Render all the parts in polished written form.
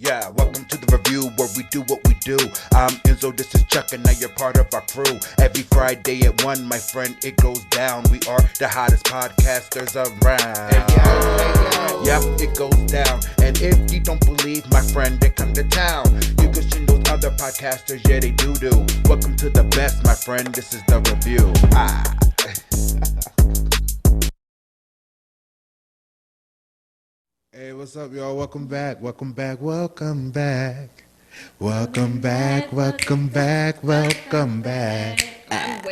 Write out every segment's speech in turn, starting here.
Yeah, welcome to the review where we do what we do. I'm Enzo, this is Chuck, and now you're part of our crew. Every Friday at 1, my friend, it goes down. We are the hottest podcasters around. Yep, it goes down. And if you don't believe, my friend, they come to town. You can see those other podcasters, yeah, they do. Welcome to the best, my friend, this is the review. Hey, what's up, y'all? Welcome back. I'm way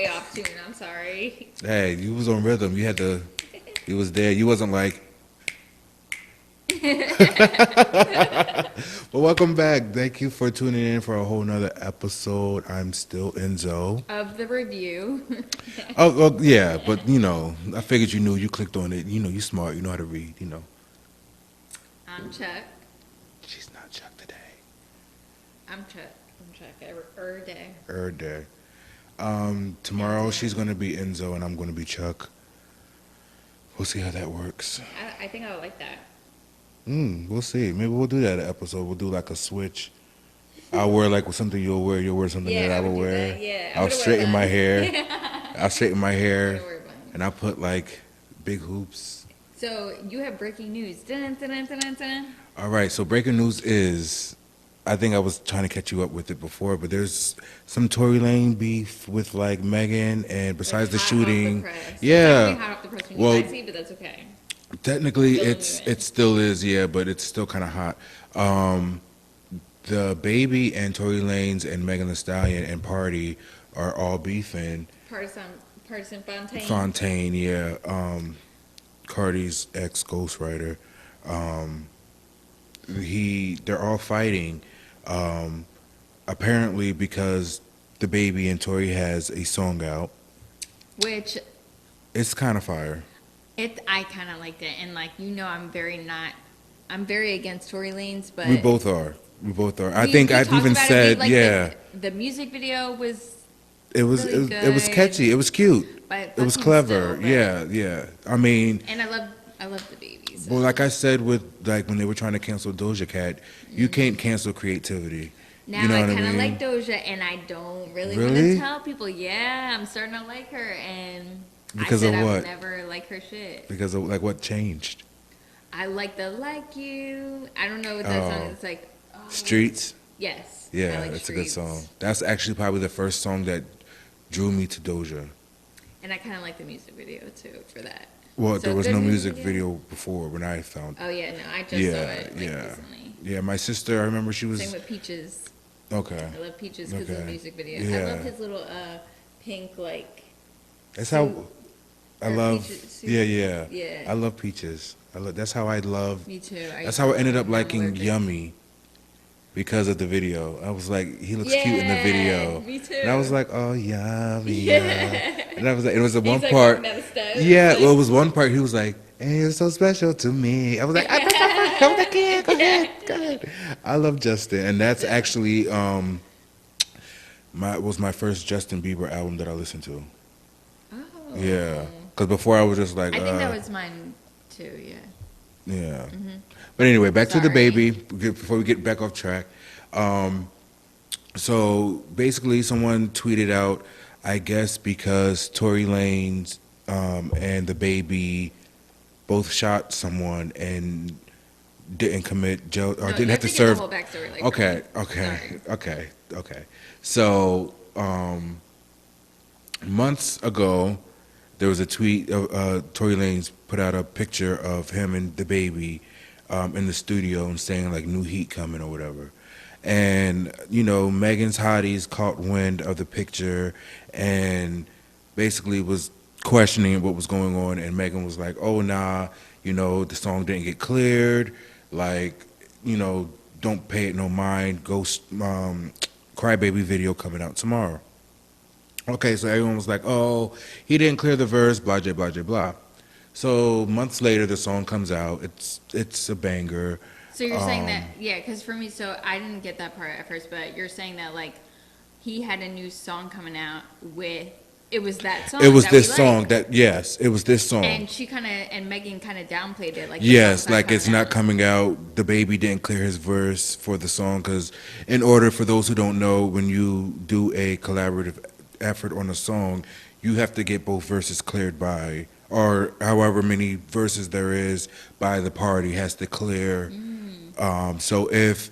off tune. I'm sorry. Hey, you was on rhythm. You was there. You wasn't like. Well, welcome back. Thank you for tuning in for a whole nother episode. I'm still Enzo. Of the review. Oh, yeah, but I figured you knew. You clicked on it. You smart. You know how to read. I'm Chuck. She's not Chuck today. I'm Chuck. Er day. Tomorrow she's gonna be Enzo and I'm gonna be Chuck. We'll see how that works. I think I would like that. We'll see. Maybe we'll do that episode. We'll do like a switch. I'll wear like something you'll wear something that I will wear. That. Yeah, I'll straighten my hair. I'll straighten my hair. And I'll put like big hoops. So you have breaking news. Dun, dun, dun, dun, dun. All right. So breaking news is, I think I was trying to catch you up with it before, but there's some Tory Lane beef with like Megan, and besides the shooting, yeah. Hot off the press when you guys see, but that's okay. Technically, it still is, yeah, but it's still kind of hot. The Baby and Tory Lanez and Megan Thee Stallion and Pardi are all beefing. Partisan Fontaine. Fontaine, yeah. Cardi's ex ghostwriter. They're all fighting. Apparently because the Baby and Tory has a song out, which it's kind of fire. I kind of liked it, and I'm very against Tory Lanez, but we both are. I think I've even said, the music video was. It was catchy. It was cute. It was clever. Yeah. I mean, and I love the Baby. So. Well, like I said, with like when they were trying to cancel Doja Cat, you can't cancel creativity. Now you know I kind of like Doja, and I don't really want to tell people. Yeah, I'm starting to like her, and because of what? I would never like her shit. Because of like what changed? I like the Like You. I don't know what that song is. It's like Streets. Yes. Yeah, like that's Streets. a good song. That's actually probably the first song that drew me to Doja. And I kind of like the music video too for that. Well, there was no music video before when I found. Oh yeah, no, I just saw it recently. Yeah, my sister, I remember she was. Same with Peaches. Okay. I love Peaches because of the music video. Yeah. I love his little pink like. That's how I love. Yeah. Yeah. I love Peaches. That's how I love. Me too. That's how I ended up liking Yummy. Because of the video, I was like, he looks cute in the video. Me too. And I was like, oh, yummy. Yeah. And I was like, it was the one like part. Yeah, well, it was one part. He was like, hey, you're so special to me. I was like, go ahead. I love Justin, and that's actually was my first Justin Bieber album that I listened to. Oh. Yeah, because before I was just like. I think that was mine too. Yeah. Yeah. Mm-hmm. But anyway, back to the Baby before we get back off track. So basically, someone tweeted out, I guess because Tory Lanez and the Baby both shot someone and didn't commit jail or didn't have to serve. The whole backstory, Okay. So months ago, there was a tweet. Tory Lanez put out a picture of him and the Baby in the studio and saying like new heat coming or whatever. And Megan's hotties caught wind of the picture and basically was questioning what was going on. And Megan was like, "Oh nah, the song didn't get cleared. Like, don't pay it no mind. Ghost Crybaby video coming out tomorrow." Okay, so everyone was like, "Oh, he didn't clear the verse, blah, blah, blah, blah." So months later, the song comes out. It's a banger. So you're saying that, because for me, so I didn't get that part at first, but you're saying that like he had a new song coming out with It was that song. It was that this we song liked. that yes, it was this song. And Megan kind of downplayed it, like the Yes, song's not like it's coming not out. coming out. The baby didn't clear his verse for the song because, in order for those who don't know, when you do a collaborative effort on a song, you have to get both verses cleared by, or however many verses there is by the party has to clear. So if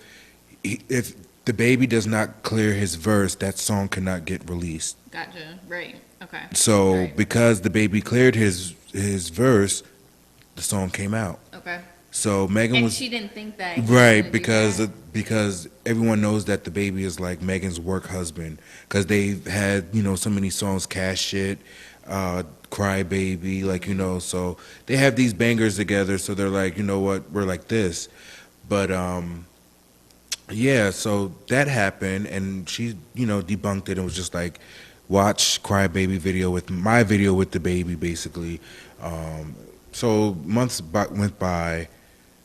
the baby does not clear his verse, that song cannot get released. Gotcha. Right. Okay. So Right. because the baby cleared his verse, the song came out. Okay. So Megan And was she didn't think that. He was right gonna do that. because everyone knows that the baby is like Megan's work husband because they've had so many songs, Cash Shit, Cry Baby, like so they have these bangers together. So they're like, you know what, we're like this, but yeah. So that happened, and she debunked it and was just like, watch Cry Baby video with my video with the baby basically. So months went by.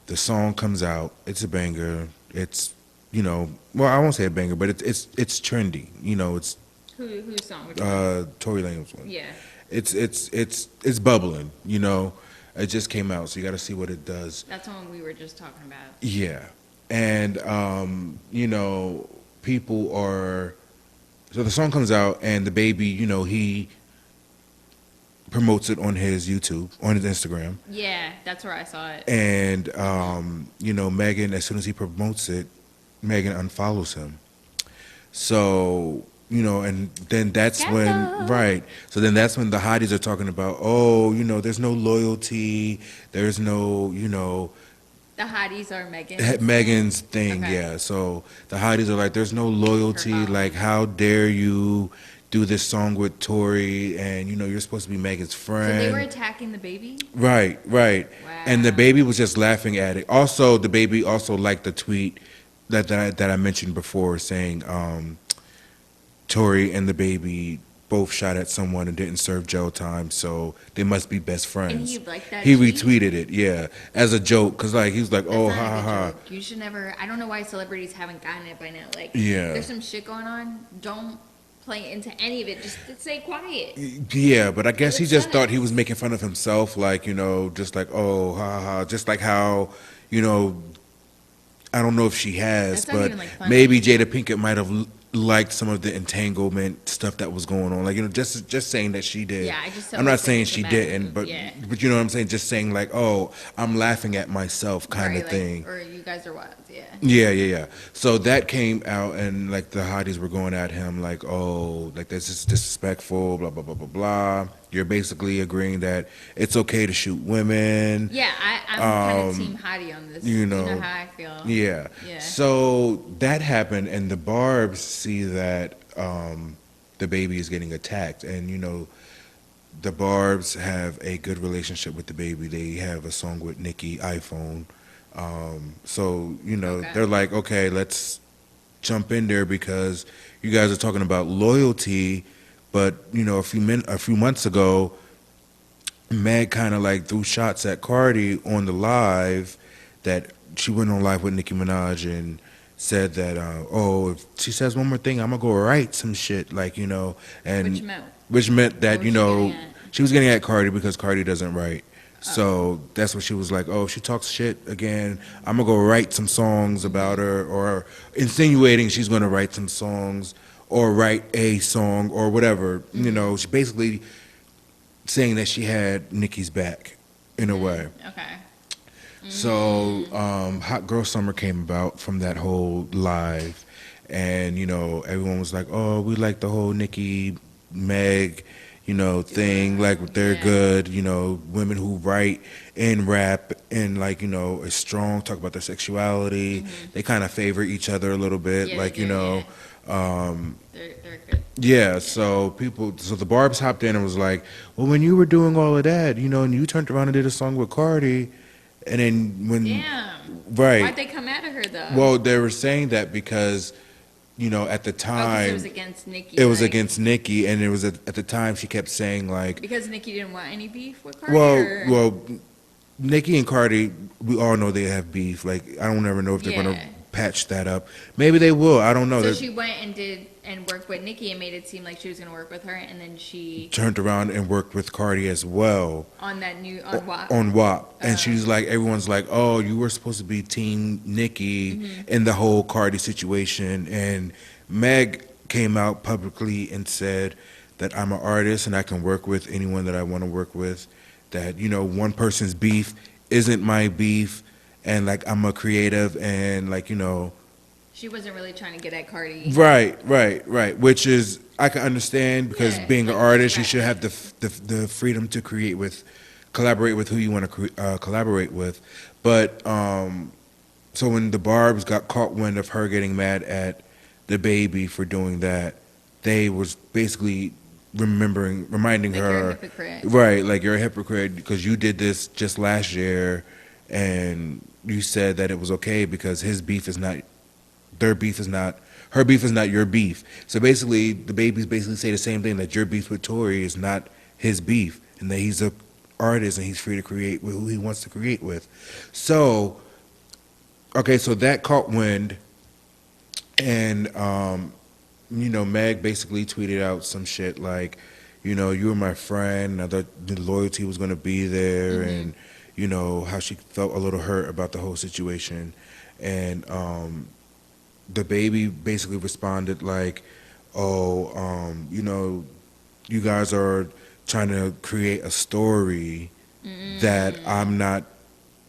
The song comes out. It's a banger. It's well, I won't say a banger, but it's trendy. It's Whose song? Which one? Tory Lanez one. Yeah. It's bubbling. It just came out, so you got to see what it does. That's the one we were just talking about. Yeah, and people are. So the song comes out, and the baby, he promotes it on his YouTube, on his Instagram. Yeah, that's where I saw it. And Megan, as soon as he promotes it, Megan unfollows him. So and then that's when right. So then that's when the hotties are talking about, oh, there's no loyalty, there's no, The hotties are Megan's thing, Okay. yeah. So the hotties are like, there's no loyalty, Her own. like how dare you do this song with Tory, and you're supposed to be Megan's So friend. they were attacking the baby? Right. And the Wow. baby was just laughing at it. Also, the baby also liked the tweet that I mentioned before, saying Tory and the baby both shot at someone and didn't serve jail time, so they must be best friends. And he liked that He tweet? retweeted it, yeah, as a joke, because like he was like, That's oh, not ha a ha good ha. joke. You should never. I don't know why celebrities haven't gotten it by now. Like, Yeah. there's some shit going on. Don't play into any of it. Just stay quiet. Yeah, but I guess he looks just nice. thought he was making fun of himself, like, just like, oh, ha ha, just like how, I don't know if she has, That's not but even, like, funny. maybe Jada Pinkett might have liked some of the entanglement stuff that was going on. Like, just saying that she did. Yeah, I just don't I'm not think saying it's a she bad didn't, move, but yeah. but you know what I'm saying? Just saying like, oh, I'm laughing at myself kind Right, of thing. Or you guys are wild. Yeah. Yeah. So that came out, and like the hotties were going at him, like, oh, like this is disrespectful, blah blah blah blah blah. You're basically agreeing that it's okay to shoot women. Yeah, I'm kind of team hottie on this. You know how I feel. Yeah. Yeah. So that happened, and the Barbs see that the baby is getting attacked, and the Barbs have a good relationship with the baby. They have a song with Nicki, iPhone. So Okay. they're like, okay, let's jump in there because you guys are talking about loyalty, but a few months ago, Meg kind of like threw shots at Cardi on the live that she went on live with Nicki Minaj and said that oh, if she says one more thing, I'm gonna go write some shit, like and Which meant that What was she getting at? she was getting at Cardi because Cardi doesn't write. So that's what she was like, oh, if she talks shit again, I'm gonna go write some songs about her, or insinuating she's gonna write some songs or write a song or whatever. She basically saying that she had Nicki's back in a way. Okay. So Hot Girl Summer came about from that whole live, and everyone was like, oh, we like the whole Nicki, Meg, thing, like they're good, women who write and rap and like, is strong, talk about their sexuality. They kind of favor each other a little bit, Yeah, like, they do, they're good. yeah, so the Barbs hopped in and was like, well, when you were doing all of that, and you turned around and did a song with Cardi, and then when, Damn. right. Why'd they come at her though? Well, they were saying that because, at the 'cause time, it was against Nicki. it was like, against Nicki, and it was at the time she kept saying like, because Nicki didn't want any beef with Cardi. or- well, Nicki and Cardi, we all know they have beef. Like, I don't ever know if they're gonna patch that up. Maybe they will. I don't know. So she went and worked with Nicki and made it seem like she was going to work with her, and then she turned around and worked with Cardi as well on WAP. On WAP, and she's like, everyone's like, oh, you were supposed to be Team Nicki in the whole Cardi situation, and Meg came out publicly and said that I'm an artist and I can work with anyone that I want to work with. That one person's beef isn't my beef, and like I'm a creative, and like she wasn't really trying to get at Cardi. Right. Which is, I can understand, because being an artist, you should have the freedom to collaborate with who you want to collaborate with. But so when the Barbs got caught wind of her getting mad at the baby for doing that, they was basically reminding her, you're a hypocrite. Right, like you're a hypocrite because you did this just last year, and you said that it was okay because her beef is not your beef. So basically, the babies basically say the same thing, that your beef with Tory is not his beef, and that he's a artist and he's free to create with who he wants to create with. So, okay, so that caught wind, and Meg basically tweeted out some shit like, you were my friend, I thought the loyalty was going to be there, and how she felt a little hurt about the whole situation, and the baby basically responded like, oh, you guys are trying to create a story that I'm not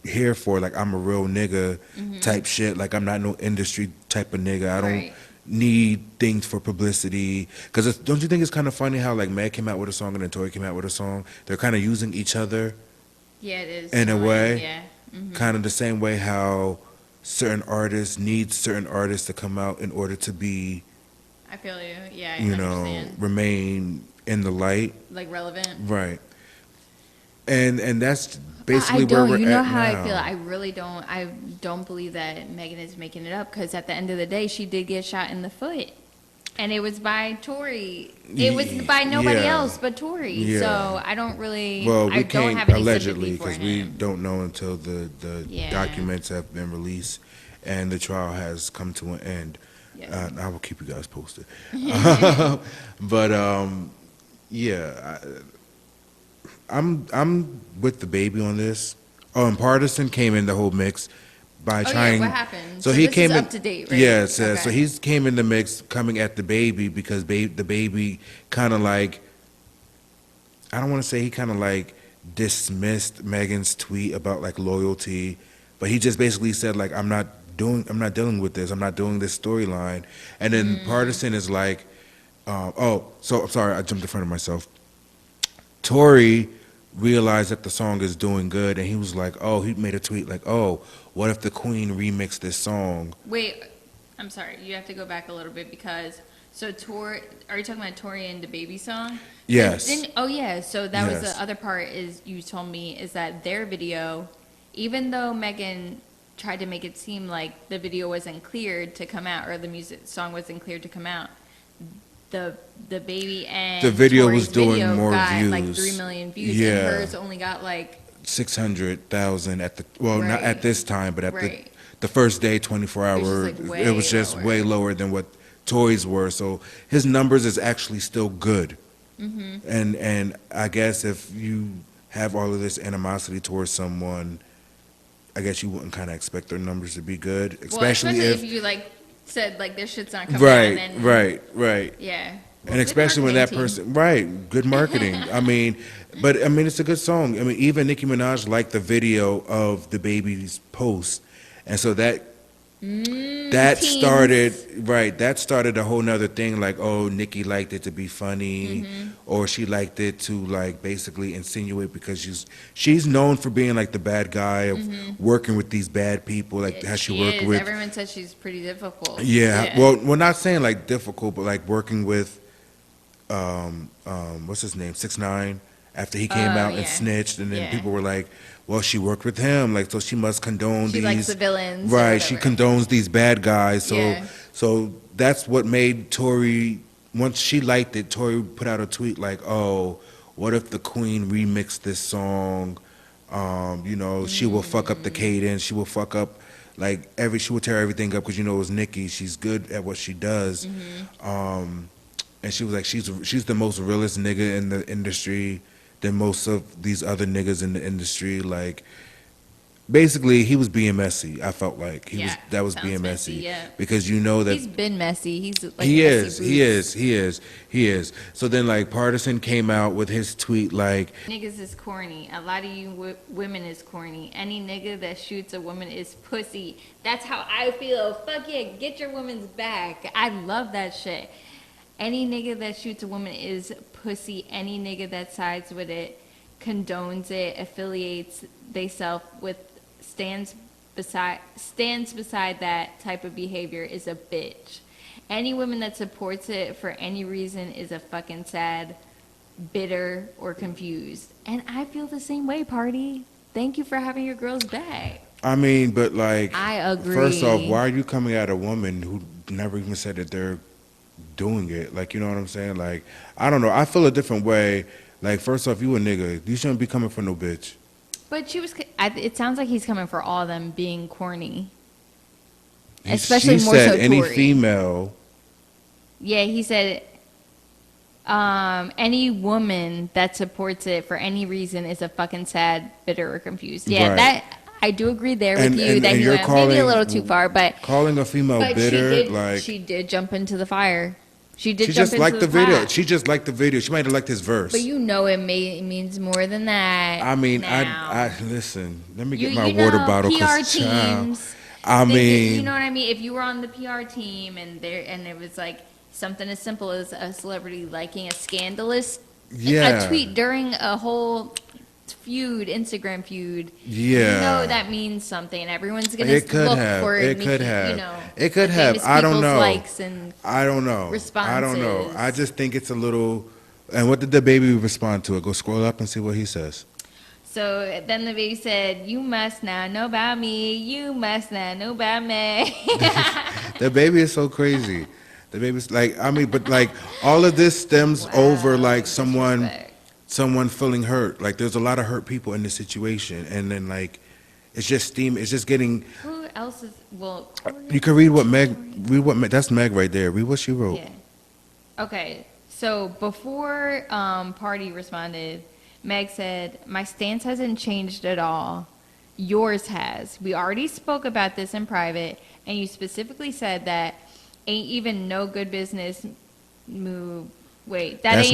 here for. Like, I'm a real nigga type shit. Like, I'm not no industry type of nigga. I don't need things for publicity. Because don't you think it's kind of funny how, like, Meg came out with a song and then Tory came out with a song? They're kind of using each other. Yeah, it is. In a way. Yeah. Kind of the same way how certain artists need certain artists to come out in order to be, I feel you. Yeah, I understand. Remain in the light. Like relevant. Right. And that's basically where we're at now. You know how I feel? I don't believe that Megan is making it up, because at the end of the day, she did get shot in the foot. And it was by Tory. It was by nobody else but Tory. Yeah. So I don't really. Well, we don't can't have any allegedly, because we don't know until the documents have been released and the trial has come to an end. Yeah. I will keep you guys posted. But I'm with the baby on this. Oh, and Partisan came in the whole mix by trying. Yeah, what happened? So he this came is in, up to date, right? Yeah, so he came in the mix, coming at the baby because the baby kind of like, I don't want to say he kind of like dismissed Megan's tweet about like loyalty, but he just basically said like, I'm not dealing with this. I'm not doing this storyline. And then Partisan is like, so I'm sorry, I jumped in front of myself. Tory realized that the song is doing good, and he was like, he made a tweet like, what if the Queen remixed this song? Wait, I'm sorry, you have to go back a little bit, because Tory, are you talking about Tory and the baby song? Yes. So that was the other part, is you told me, is that their video, even though Megan tried to make it seem like the video wasn't cleared to come out, or the song wasn't cleared to come out, the baby and the video Tory's was doing video more got views. Like 3 million views, and hers only got like 600,000 at the not at this time, but at the first day, 24 hours, it was just way lower than what Tory's were. So his numbers is actually still good. And I guess if you have all of this animosity towards someone, I guess you wouldn't kind of expect their numbers to be good, especially if you like said like their shit's not coming out. And then, right. Yeah. Well, and especially when that person, good marketing. It's a good song. I mean, even Nicki Minaj liked the video of the baby's post, and so that started a whole nother thing. Like, Nicki liked it to be funny, or she liked it to like basically insinuate, because she's known for being like the bad guy of working with these bad people, like how she worked with. Everyone says she's pretty difficult. Yeah. Well, we're not saying like difficult, but like working with. What's his name? 6ix9ine. After he came out and snitched, and then people were like, "Well, she worked with him, like so she must condone these." She likes the villains, right? She condones these bad guys. So that's what made Tory. Once she liked it, Tory put out a tweet like, what if the Queen remixed this song? She will fuck up the cadence. She will fuck up like she would tear everything up because it was Nikki. She's good at what she does. And she was like, she's the most realest nigga in the industry than most of these other niggas in the industry. Like, basically, he was being messy. I felt like that was being messy, because that he's been messy. He's like he is. So then, like, Partisan came out with his tweet like, niggas is corny. A lot of you women is corny. Any nigga that shoots a woman is pussy. That's how I feel. Fuck yeah, get your woman's back. I love that shit. Any nigga that shoots a woman is pussy. Any nigga that sides with it, condones it, affiliates theyself with, stands beside that type of behavior is a bitch. Any woman that supports it for any reason is a fucking sad, bitter, or confused. And I feel the same way, Pardi. Thank you for having your girls back. I mean, but like, I agree. First off, why are you coming at a woman who never even said that they're doing it? Like, you know what I'm saying? Like, I don't know. I feel a different way. Like, first off, you a nigga. You shouldn't be coming for no bitch. But it sounds like he's coming for all of them being corny. Especially more so Tory. Any female. Yeah, he said any woman that supports it for any reason is a fucking sad, bitter, or confused. Yeah, right. That I do agree there with you. That he went maybe a little too far, but calling a female bitter, she did jump into the fire. She just liked the video. She just liked the video. She might have liked his verse. But it means more than that. I mean, I listen. Let me get my water bottle. PR teams. I mean, you know what I mean. If you were on the PR team and it was like something as simple as a celebrity liking a scandalous a tweet during a whole Instagram feud. Yeah, that means something. Everyone's gonna look for it. It could have. I don't know. Likes and I don't know. Responses. I don't know. I just think it's a little. And what did the baby respond to it? Go scroll up and see what he says. So then the baby said, "You must not know about me. You must not know about me." The baby is so crazy. The baby's like, I mean, but like all of this stems over like someone feeling hurt. Like there's a lot of hurt people in this situation, and then like it's just getting. Who else is you can read what Meg. That's Meg right there. Read what she wrote. Yeah. Okay. So before Pardi responded, Meg said, "My stance hasn't changed at all. Yours has. We already spoke about this in private, and you specifically said that ain't even no good business move." Wait, that's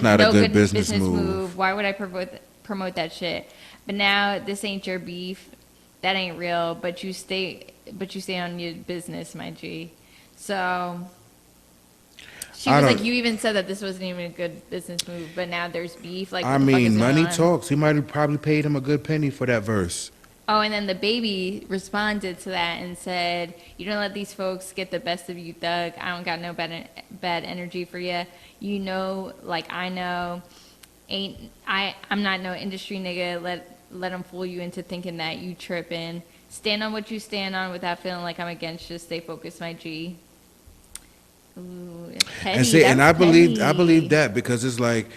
not a good business move. Why would I promote that shit? But now this ain't your beef. That ain't real. But you stay on your business, my G. So she was like, you even said that this wasn't even a good business move. But now there's beef. Like, I mean, money talks. He might have probably paid him a good penny for that verse. Oh, and then the baby responded to that and said, "You don't let these folks get the best of you, Thug. I don't got no bad energy for you. You know, like I know, I'm not no industry nigga. Let them fool you into thinking that you tripping. Stand on what you stand on without feeling like I'm against you. Stay focused, my G." Ooh, petty. And I believe that because it's like,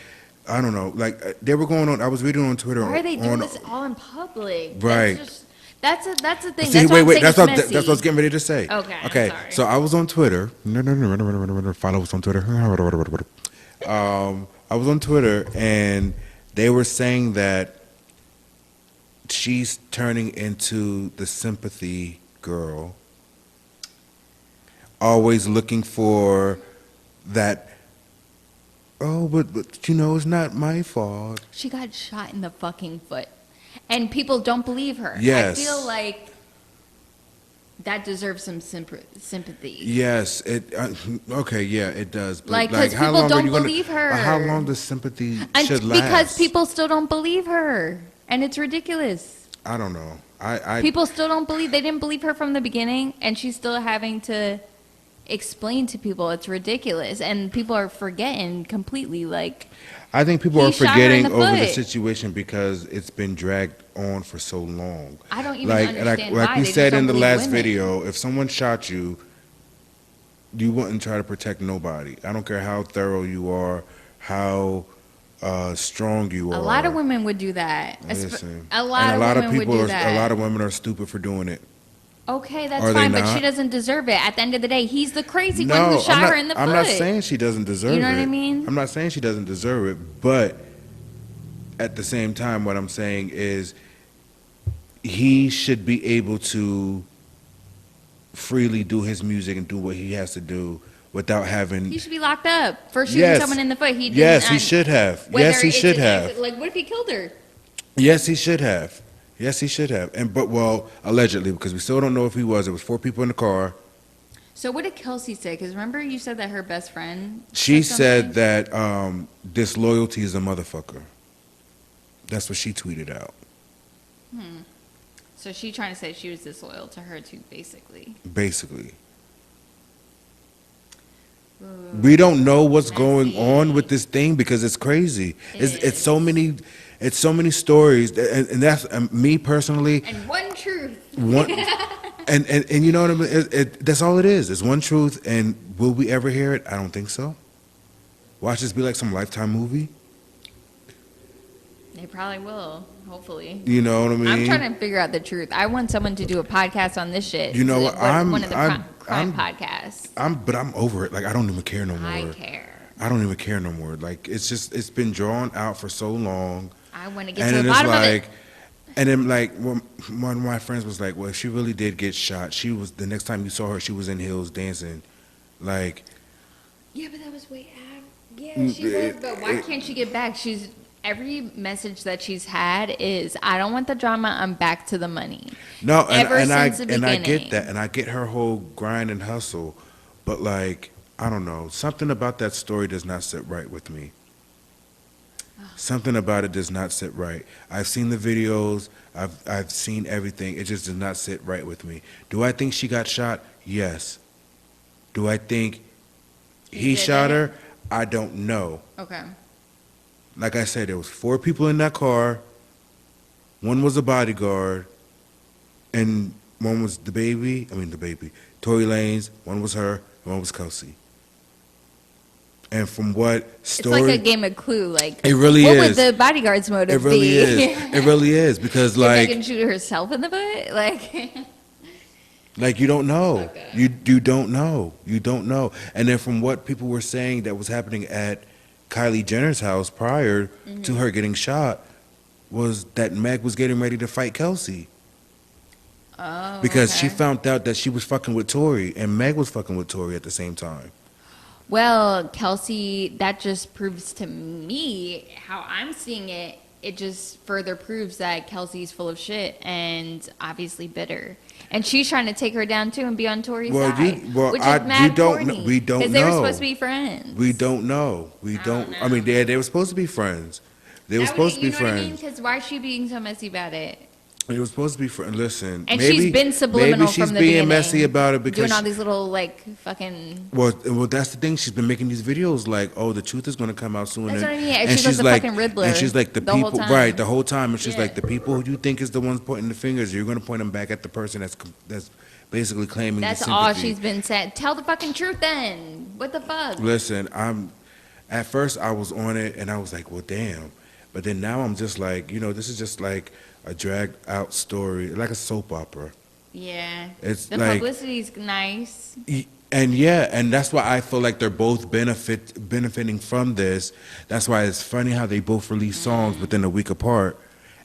I don't know, like they were going on. I was reading on Twitter. Why are they doing this all in public? Right. That's the thing. See, wait. That's what I was getting ready to say. Okay. So I was on Twitter. Follow us on Twitter. I was on Twitter, and they were saying that she's turning into the sympathy girl, always looking for that. Oh, but it's not my fault. She got shot in the fucking foot, and people don't believe her. Yes. I feel like that deserves some sympathy. Yes, it does. But like, because people don't believe her. How long does sympathy should last? Because people still don't believe her, and it's ridiculous. I don't know. People still don't believe. They didn't believe her from the beginning, and she's still having to explain to people. It's ridiculous, and people are forgetting completely. Like, I think people are forgetting over the situation because it's been dragged on for so long. I don't even understand why. Like we said in the last video, if someone shot you, you wouldn't try to protect nobody. I don't care how thorough you are, how strong you are. A lot of women would do that. Listen, a lot of women would do that. A lot of women are stupid for doing it. Okay, that's fine, but she doesn't deserve it. At the end of the day, he's the crazy one who shot her in the foot. I'm not saying she doesn't deserve it. You know what I mean? I'm not saying she doesn't deserve it, but at the same time, what I'm saying is he should be able to freely do his music and do what he has to do without having... He should be locked up for shooting someone in the foot. He should have. Yes, he should have. Like, what if he killed her? Yes, he should have. Yes, he should have. Well, allegedly, because we still don't know if he was. There was 4 people in the car. So what did Kelsey say? Because remember you said that her best friend... She said that disloyalty is a motherfucker. That's what she tweeted out. So she trying to say she was disloyal to her too, basically. Basically. We don't know what's going on with this thing because it's crazy. It's so many stories, and that's me personally. And one truth. And you know what I mean? That's all it is. It's one truth, and will we ever hear it? I don't think so. Watch this be like some Lifetime movie. They probably will, hopefully. You know what I mean? I'm trying to figure out the truth. I want someone to do a podcast on this shit. You know what? One of the crime podcasts. But I'm over it. Like, I don't even care no more. I care. I don't even care no more. Like, it's been drawn out for so long. I want to get to the bottom of it. And then, like, one of my friends was like, well, if she really did get shot, the next time you saw her, she was in heels dancing. Like... Yeah, but that was way after. Yeah, she was, but why can't she get back? Every message that she's had is, I don't want the drama, I'm back to the money. No, and I get that, and I get her whole grind and hustle, but like, I don't know, something about that story does not sit right with me. Something about it does not sit right. I've seen the videos, I've seen everything, it just does not sit right with me. Do I think she got shot? Yes. Do I think he shot her? I don't know. Okay. Like I said, there was 4 people in that car. One was a bodyguard, and one was the baby, Tory Lanez. One was her, and one was Kelsey. And from what story... It's like a game of Clue. Like, it really what is. What would the bodyguard's motive be? It really is. It really is, because Did like... Megan shoot herself in the foot? Like... Like, you don't know. Okay. You don't know. You don't know. And then from what people were saying that was happening at Kylie Jenner's house prior to her getting shot was that Meg was getting ready to fight Kelsey. Oh, because she found out that she was fucking with Tory, and Meg was fucking with Tory at the same time. Well, Kelsey, that just proves to me how I'm seeing it. It just further proves that Kelsey's full of shit and obviously bitter. And she's trying to take her down too and be on Tory's side. Which is mad corny. We don't know. Because they were supposed to be friends. We don't know. We don't. I mean, they were supposed to be friends. They were supposed to be friends. Because why is she being so messy about it? It was supposed to be friends. Listen, and she's been subliminal from the beginning. Maybe she's being messy about it because doing all these little like fucking. Well, that's the thing. She's been making these videos like, oh, the truth is going to come out soon. That's what I mean. And she's like the fucking Riddler. And she's like the people, right? The whole time, and she's like the people who you think is the ones pointing the fingers. You're going to point them back at the person that's basically claiming. That's all she's been saying. Tell the fucking truth, then. What the fuck? Listen, at first I was on it, and I was like, well, damn. But then now I'm just like, this is just like a drag out story, like a soap opera. Yeah. It's the like, publicity's nice. And that's why I feel like they're both benefiting from this. That's why it's funny how they both release songs within a week apart.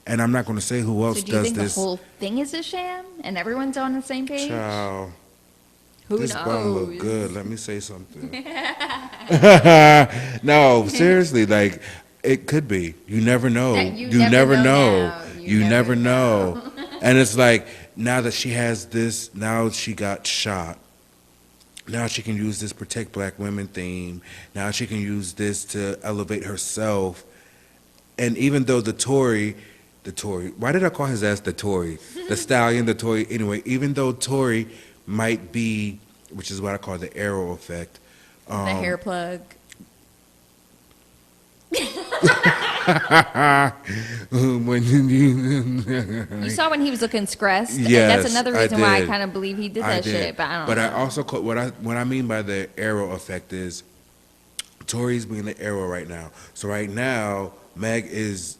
And I'm not going to say who else does this. Do you think the whole thing is a sham and everyone's on the same page? Child. Who this knows? bum look good. Let me say something. No, seriously, like, it could be. You never know. You never know. You never know. And it's like, now that she has this, now she got shot. Now she can use this Protect Black Women theme. Now she can use this to elevate herself. And even though the Tory, why did I call his ass the Tory? The stallion, the Tory. Anyway, even though Tory might be, which is what I call the arrow effect. The hair plug. You saw when he was looking stressed. Yes, and that's another reason why I kind of believe he did that shit. But I don't know. But I also what I mean by the arrow effect is Tory's being the arrow right now. So right now, Meg is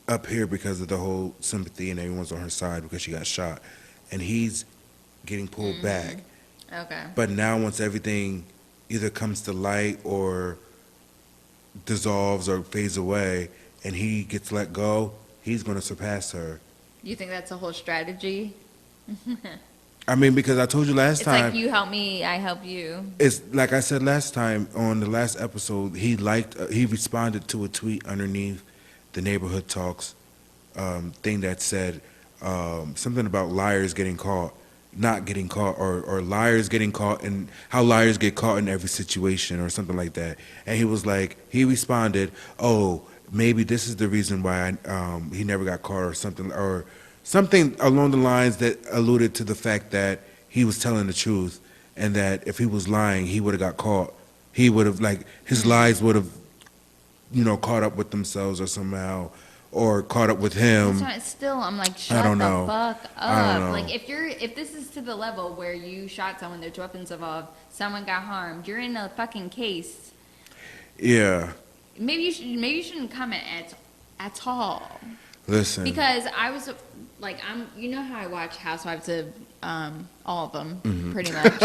up here because of the whole sympathy and everyone's on her side because she got shot, and he's getting pulled back. Okay. But now once everything either comes to light or dissolves or fades away and he gets let go, he's going to surpass her. You think that's a whole strategy? I mean, because I told you last time. It's like you help me, I help you. It's like I said last time on the last episode, he responded to a tweet underneath the Neighborhood Talks thing that said something about liars getting caught, not getting caught, or liars getting caught, and how liars get caught in every situation or something like that. And he was like, he responded, oh, maybe this is the reason why he never got caught or something along the lines that alluded to the fact that he was telling the truth and that if he was lying, he would have got caught. He would have, like, his lies would have, caught up with themselves or somehow, or caught up with him. Still, I'm like, shut the fuck up. I don't know. Like, if this is to the level where you shot someone, there's weapons involved, someone got harmed, you're in a fucking case. Yeah. Maybe you shouldn't comment at all. Listen. Because I was like, you know how I watch Housewives of all of them, pretty much.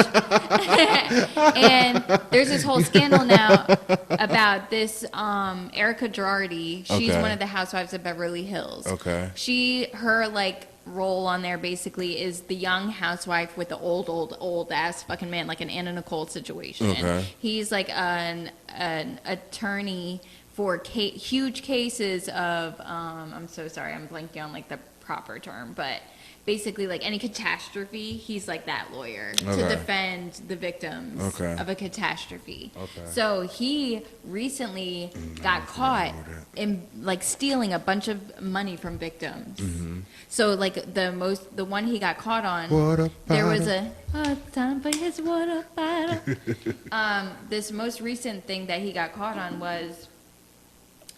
And there's this whole scandal now about this Erica Girardi. She's one of the Housewives of Beverly Hills. Okay. Her like role on there basically is the young housewife with the old ass fucking man, like an Anna Nicole situation. Okay. He's like an attorney for huge cases of I'm so sorry, I'm blanking on like the proper term, but basically like any catastrophe, he's like that lawyer to defend the victims of a catastrophe. So he recently got caught in like stealing a bunch of money from victims. So like the one he got caught on, there was a time for his water bottle. This most recent thing that he got caught on was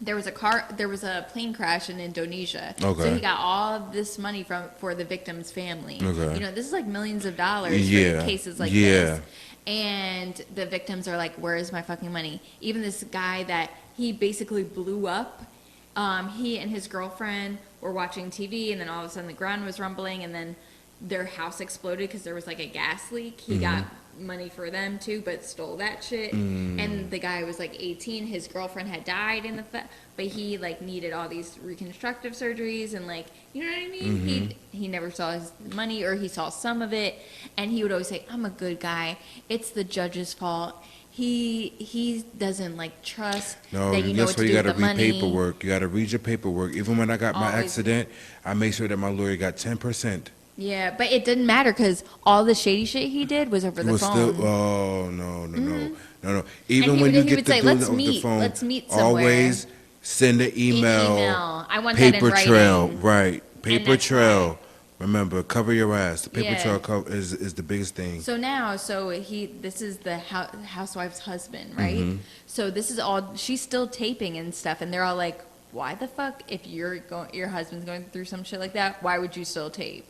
there was a plane crash in Indonesia. So he got all this money for the victim's family. This is like millions of dollars for cases like this. And the victims are like, where is my fucking money? Even this guy that he basically blew up, he and his girlfriend were watching TV, and then all of a sudden the ground was rumbling, and then their house exploded because there was like a gas leak. He got money for them too, but stole that shit. And the guy was like 18. His girlfriend had died in but he like needed all these reconstructive surgeries and like, you know what I mean? He never saw his money, or he saw some of it, and he would always say, I'm a good guy, it's the judge's fault. He doesn't like trust that you know what to do with the money. That's why you gotta read paperwork. You gotta read your paperwork. Even when I got my accident, I made sure that my lawyer got 10%. Yeah, but it didn't matter because all the shady shit he did was over the phone. No. Even when you get to do let's it over the phone, let's meet somewhere. Always send an email. I want that in writing. Paper trail, right? Paper trail. Remember, cover your ass. The paper trail is the biggest thing. So now, this is the housewife's husband, right? So this is all, she's still taping and stuff, and they're all like, why the fuck, if your husband's going through some shit like that, why would you still tape?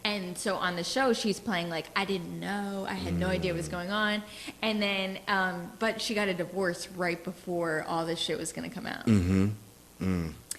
And so on the show, she's playing like, I didn't know, I had no idea what was going on. And then, but she got a divorce right before all this shit was going to come out.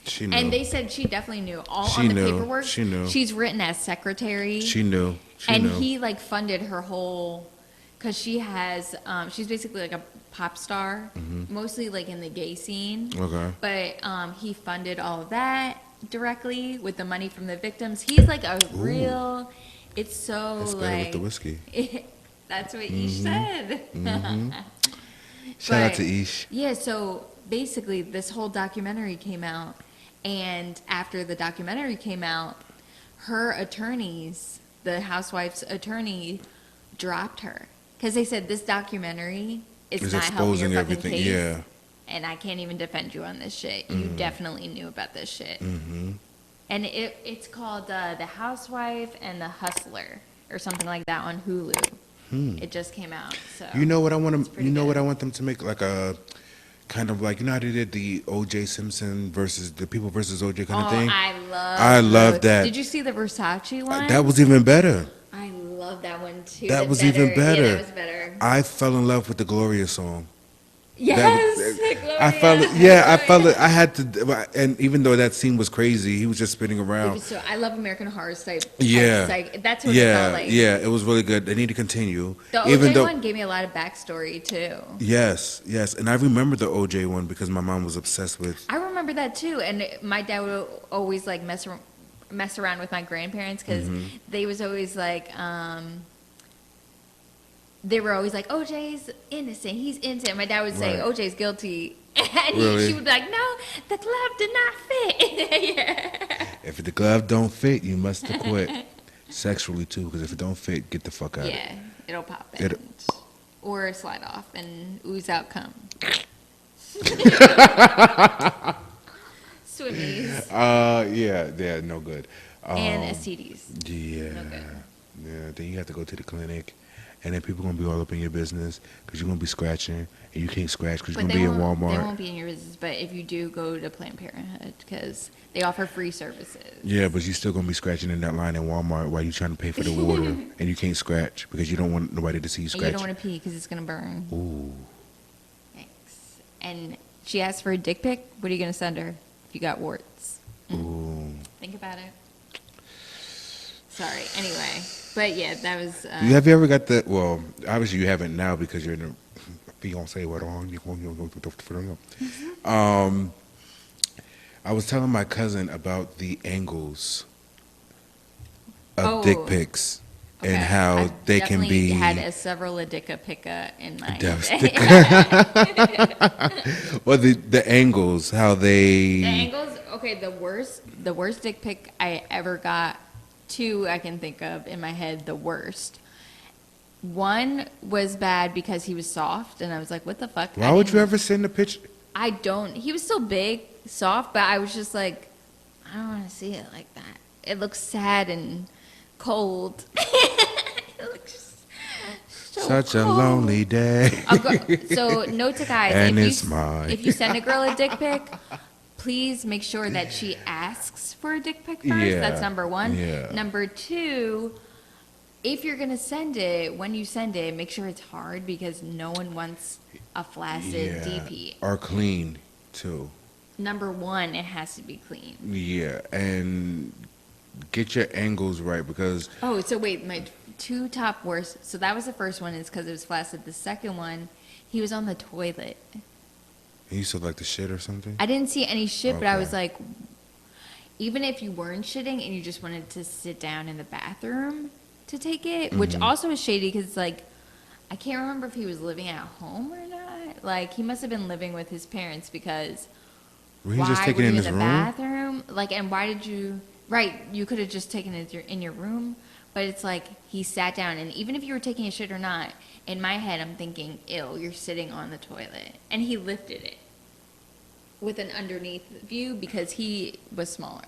She knew. And they said she definitely knew. On the paperwork, she knew. She's written as secretary. She knew. He like funded her whole, because she has, she's basically like a pop star, mostly like in the gay scene. But he funded all of that directly with the money from the victims. He's like a real. It's so that's like. Better with the whiskey. That's what Ish said. Shout out to Ish. Yeah. So basically, this whole documentary came out, and after the documentary came out, her attorneys, the housewife's attorney, dropped her because they said this documentary. It's not helping your fucking case, and I can't even defend you on this shit. You definitely knew about this shit. And it's called The Housewife and the Hustler or something like that on Hulu. It just came out. So you know what I want to? You know what I want them to make, like a kind of like, you know how they did the O.J. Simpson versus the People versus O.J. kind of thing. I love that. Did you see the Versace one? That was even better. I love that one too. That was even better. Yeah, that was better. I fell in love with the Gloria song. Yes, I felt it. Yeah, I felt it. I had to, and even though that scene was crazy, he was just spinning around. So I love American Horror type. Yeah, Like that's what it felt like. Yeah, it was really good. They need to continue. The OJ one gave me a lot of backstory too. Yes, and I remember the OJ one because my mom was obsessed with. I remember that too, and my dad would always like mess around with my grandparents because they was always like. They were always like, OJ's innocent. He's innocent. My dad would say, OJ's guilty. And she would be like, no, the glove did not fit. Yeah. If the glove don't fit, you must have quit. Sexually, too, because if it don't fit, get the fuck out. Yeah, it'll pop in. Or slide off and ooze out cum. Swimmies. Yeah, no good. And STDs. Yeah. No good. Yeah, then you have to go to the clinic. And then people going to be all up in your business because you're going to be scratching. And you can't scratch because you're going to be in Walmart. They won't be in your business. But if you do, go to Planned Parenthood because they offer free services. Yeah, but you're still going to be scratching in that line in Walmart while you're trying to pay for the water. And you can't scratch because you don't want nobody to see you scratch. And you don't want to pee because it's going to burn. Ooh. Thanks. And she asked for a dick pic. What are you going to send her if you got warts? Ooh. Think about it. Sorry. Anyway. But yeah, that was. Have you ever got the? Well, obviously you haven't now because you're in a fiance. I was telling my cousin about the angles of dick pics and how they can be. I had several dick pica in my. Well, the angles, how they. The angles. Okay, the worst dick pic I ever got. Two I can think of in my head, the worst. One was bad because he was soft, and I was like, what the fuck? Why would you ever send a picture? I don't. He was so big, soft, but I was just like, I don't want to see it like that. It looks sad and cold. It looks so such cold. A lonely day. So note to guys, and if you send a girl a dick pic, please make sure that she asks for a dick pic first. Yeah. That's number one. Yeah. Number two, if you're going to send it, when you send it, make sure it's hard because no one wants a flaccid DP. Or clean, too. Number one, it has to be clean. Yeah, and get your angles right because... Oh, so wait, my two top worst... So that was the first one is because it was flaccid. The second one, he was on the toilet. He used to like the shit or something? I didn't see any shit, but I was like, even if you weren't shitting and you just wanted to sit down in the bathroom to take it, which also is shady because, like, I can't remember if he was living at home or not. Like, he must have been living with his parents because were you just taking it in his room? Bathroom? Like, and why did you... Right, you could have just taken it in your room, but it's like he sat down, and even if you were taking a shit or not, in my head I'm thinking, ew, you're sitting on the toilet. And he lifted it with an underneath view because he was smaller.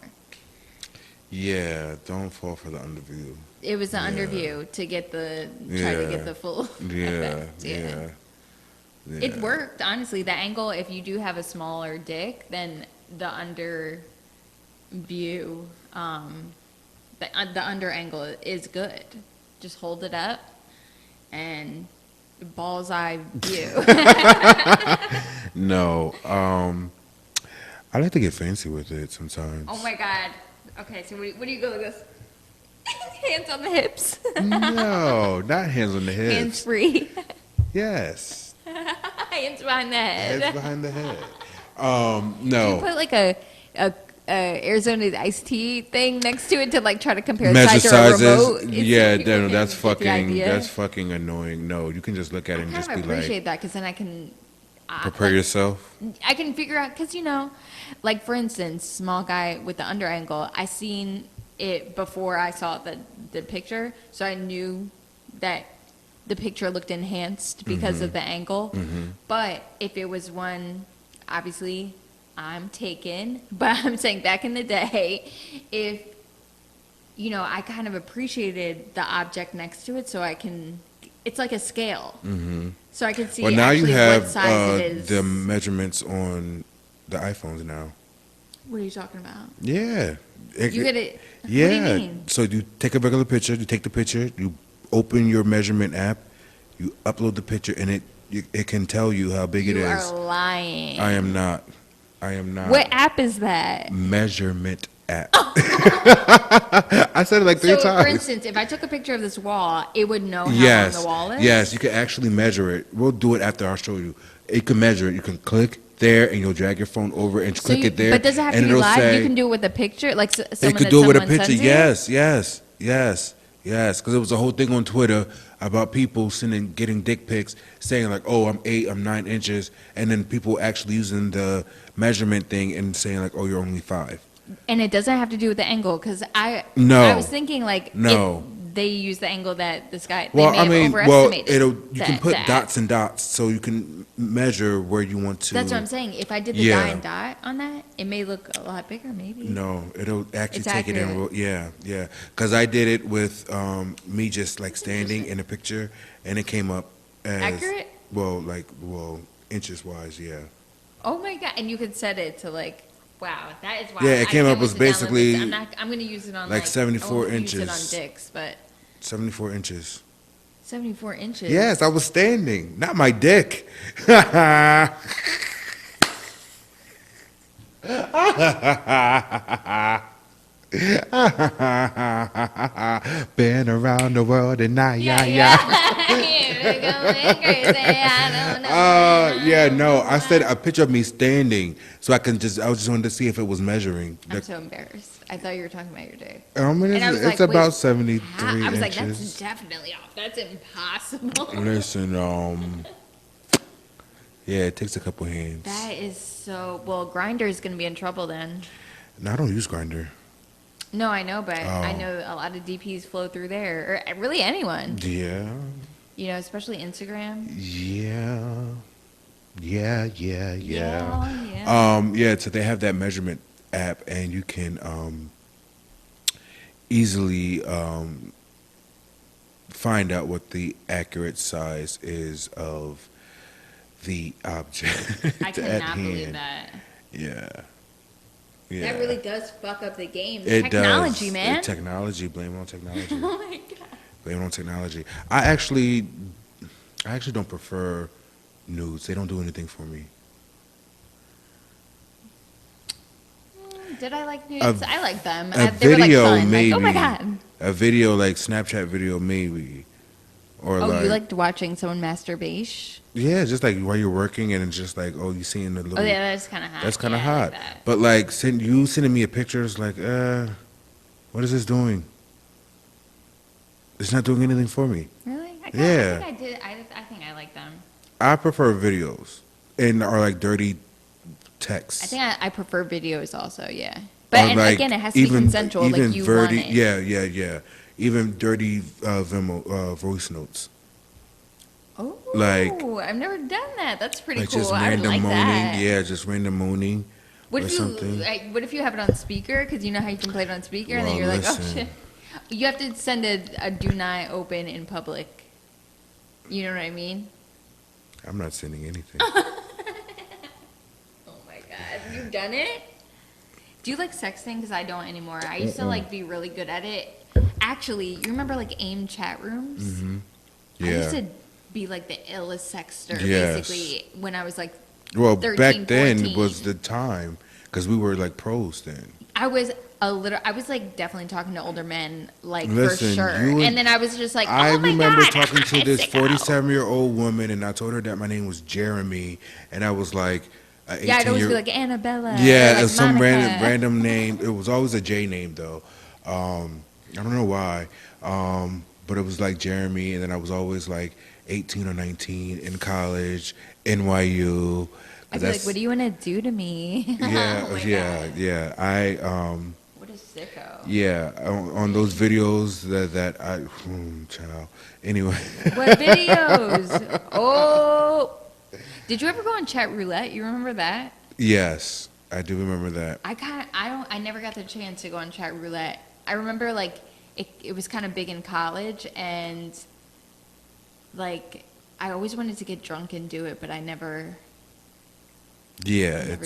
Yeah, don't fall for the underview. It was the underview to get the try to get the full effect. Yeah. It worked, honestly. The angle, if you do have a smaller dick, then the under view, the under angle is good. Just hold it up and ball's eye view. No, I like to get fancy with it sometimes. Oh my God. Okay, so what do you go like this? Hands on the hips. No, not hands on the hips. Hands free. Yes. Hands behind the head. Hands behind the head. No. Do you put like a Arizona iced tea thing next to it to like try to compare measure size to a sizes? remote? Yeah, no, that's fucking annoying. No, you can just look at it and just be like. I appreciate that because then I can prepare yourself. I can figure out because like for instance, small guy with the under angle. I seen it before I saw the picture, so I knew that the picture looked enhanced because of the angle. Mm-hmm. But if it was one, obviously. I'm taken, but I'm saying back in the day, if, I kind of appreciated the object next to it so I can, it's like a scale. Mm-hmm. So I can see now you have what size it is. The measurements on the iPhones now. What are you talking about? Yeah. You get it. Yeah. What do you mean? So you take a regular picture, you take the picture, you open your measurement app, you upload the picture, and it can tell you how big it is. You are lying. I am not. What app is that? Measurement app. I said it like 3 times. So, for instance, if I took a picture of this wall, it would know how long the wall is? Yes, you can actually measure it. We'll do it after I'll show you. It can measure it. You can click there, and you'll drag your phone over and click it there. But does it have to be live? You can do it with a picture? Like it could do it with a picture. Yes. Because there was a whole thing on Twitter about people getting dick pics, saying like, "Oh, I'm 8, I'm 9 inches," and then people actually using the measurement thing and saying like, "Oh, you're only 5." And it doesn't have to do with the angle, because I was thinking like, if they use the angle that this guy, overestimated. You can put dots and dots, so you can measure where you want to. That's what I'm saying. If I did the dot and dot on that, it may look a lot bigger, maybe. No, it'll actually take it in. Yeah. Because I did it with me just like standing in a picture, and it came up as accurate. Well, inches wise, yeah. Oh my god! And you could set it to like. Wow, that is wild. Yeah, it came up as basically. I'm going to use it on like 74 inches. Use it on dicks, but 74 inches. 74 inches. Yes, I was standing, not my dick. Been around the world and now, yeah. No, I said a picture of me standing, so I just wanted to see if it was measuring. I'm so embarrassed. I thought you were talking about your dick. I mean, it's about 73 inches. I was like, that's definitely off. That's impossible. Listen, yeah, it takes a couple hands. That is so. Well, Grindr is going to be in trouble then. No, I don't use Grindr. No, I know, but I know a lot of DPs flow through there, or really anyone. Yeah. You know, especially Instagram. Yeah. So they have that measurement app, and you can easily find out what the accurate size is of the object. I cannot believe that. Yeah. That really does fuck up the game. Technology, man. Technology. Blame it on technology. Oh my god. Blame it on technology. I actually don't prefer nudes. They don't do anything for me. Did I like nudes? I like them. A they video, were like maybe. Like, oh my god. A video, like Snapchat video, maybe. Or you liked watching someone masturbate? Yeah, just like while you're working, and it's just like, you seeing the little. Oh yeah, that's kind of hot. That's kind of hot. Like but like, sending me a picture is like, what is this doing? It's not doing anything for me. Really? I think I did. I think I like them. I prefer videos or like dirty texts. I think I prefer videos also. Yeah, but again, it has to be consensual. Even like you want it. Yeah. Even dirty voice notes. Oh, I've never done that. That's pretty cool. Just random moaning. That. Yeah, just random moaning. What if you have it on speaker? Because you know how you can play it on speaker, and then you're like, oh shit. You have to send a do not open in public. You know what I mean? I'm not sending anything. Oh my god, you've done it? Do you like sexting? Because I don't anymore. I used to be really good at it. Actually, you remember AIM chat rooms? Mm-hmm. Yeah. I used to be like the illest sexter, basically, when I was like 13, back then 14. was the time, because we were like pros then. I was definitely talking to older men, for sure. And then I was just like, I remember talking to this 47-year-old woman, and I told her that my name was Jeremy, and I was like, yeah, I'd always be like Annabella. Yeah, it was some random name. It was always a J name though. I don't know why, but it was like Jeremy, and then I was always like 18 or 19 in college, NYU. I'd be like, what do you want to do to me? Yeah, God. yeah. What a sicko. Yeah, on those videos that I, child. Anyway. What videos? Oh. Did you ever go on chat roulette? You remember that? Yes, I do remember that. I never got the chance to go on chat roulette. I remember it was kind of big in college, and I always wanted to get drunk and do it, but I never. Yeah, it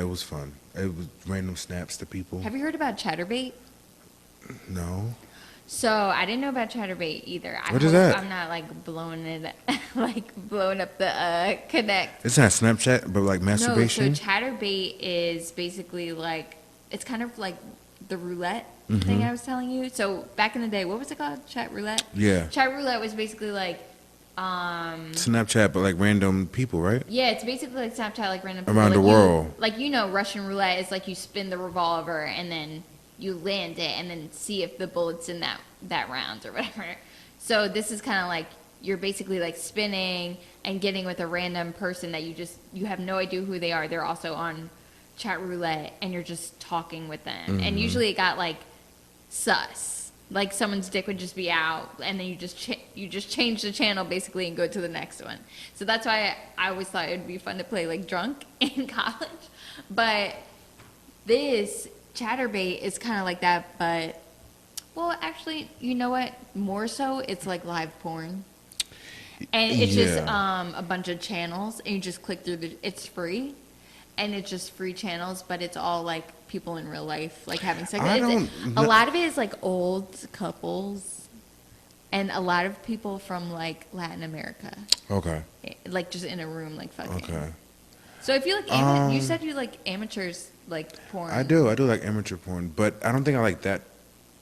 was fun. It was random snaps to people. Have you heard about Chatterbait? No. So I didn't know about Chatterbait either. What is that? I'm not like blowing it, like blowing up the connect. It's not Snapchat, but like masturbation. No, so Chatterbait is basically like it's kind of like the roulette thing I was telling you. So back in the day, what was it called? Chat roulette. Yeah. Chat roulette was basically like Snapchat, but like random people, right? Yeah, it's basically like Snapchat, like random people. Around like the world. Like Russian roulette is like you spin the revolver and then you land it and then see if the bullet's in that round or whatever. So this is kind of like you're basically like spinning and getting with a random person that you have no idea who they are. They're also on chat roulette and you're just talking with them. And usually it got like sus. Like someone's dick would just be out and then you just change the channel basically and go to the next one. So that's why I always thought it would be fun to play like drunk in college. But this Chatterbait is kind of like that, but well, actually, you know what? More so, it's like live porn, and it's just a bunch of channels, and you just click through it's free, and it's just free channels, but it's all like people in real life, like having sex. A lot of it is like old couples, and a lot of people from like Latin America. Okay. Like just in a room, like fucking. Okay. So if you like, you said you like amateurs. Like porn. I do like amateur porn, but I don't think I like that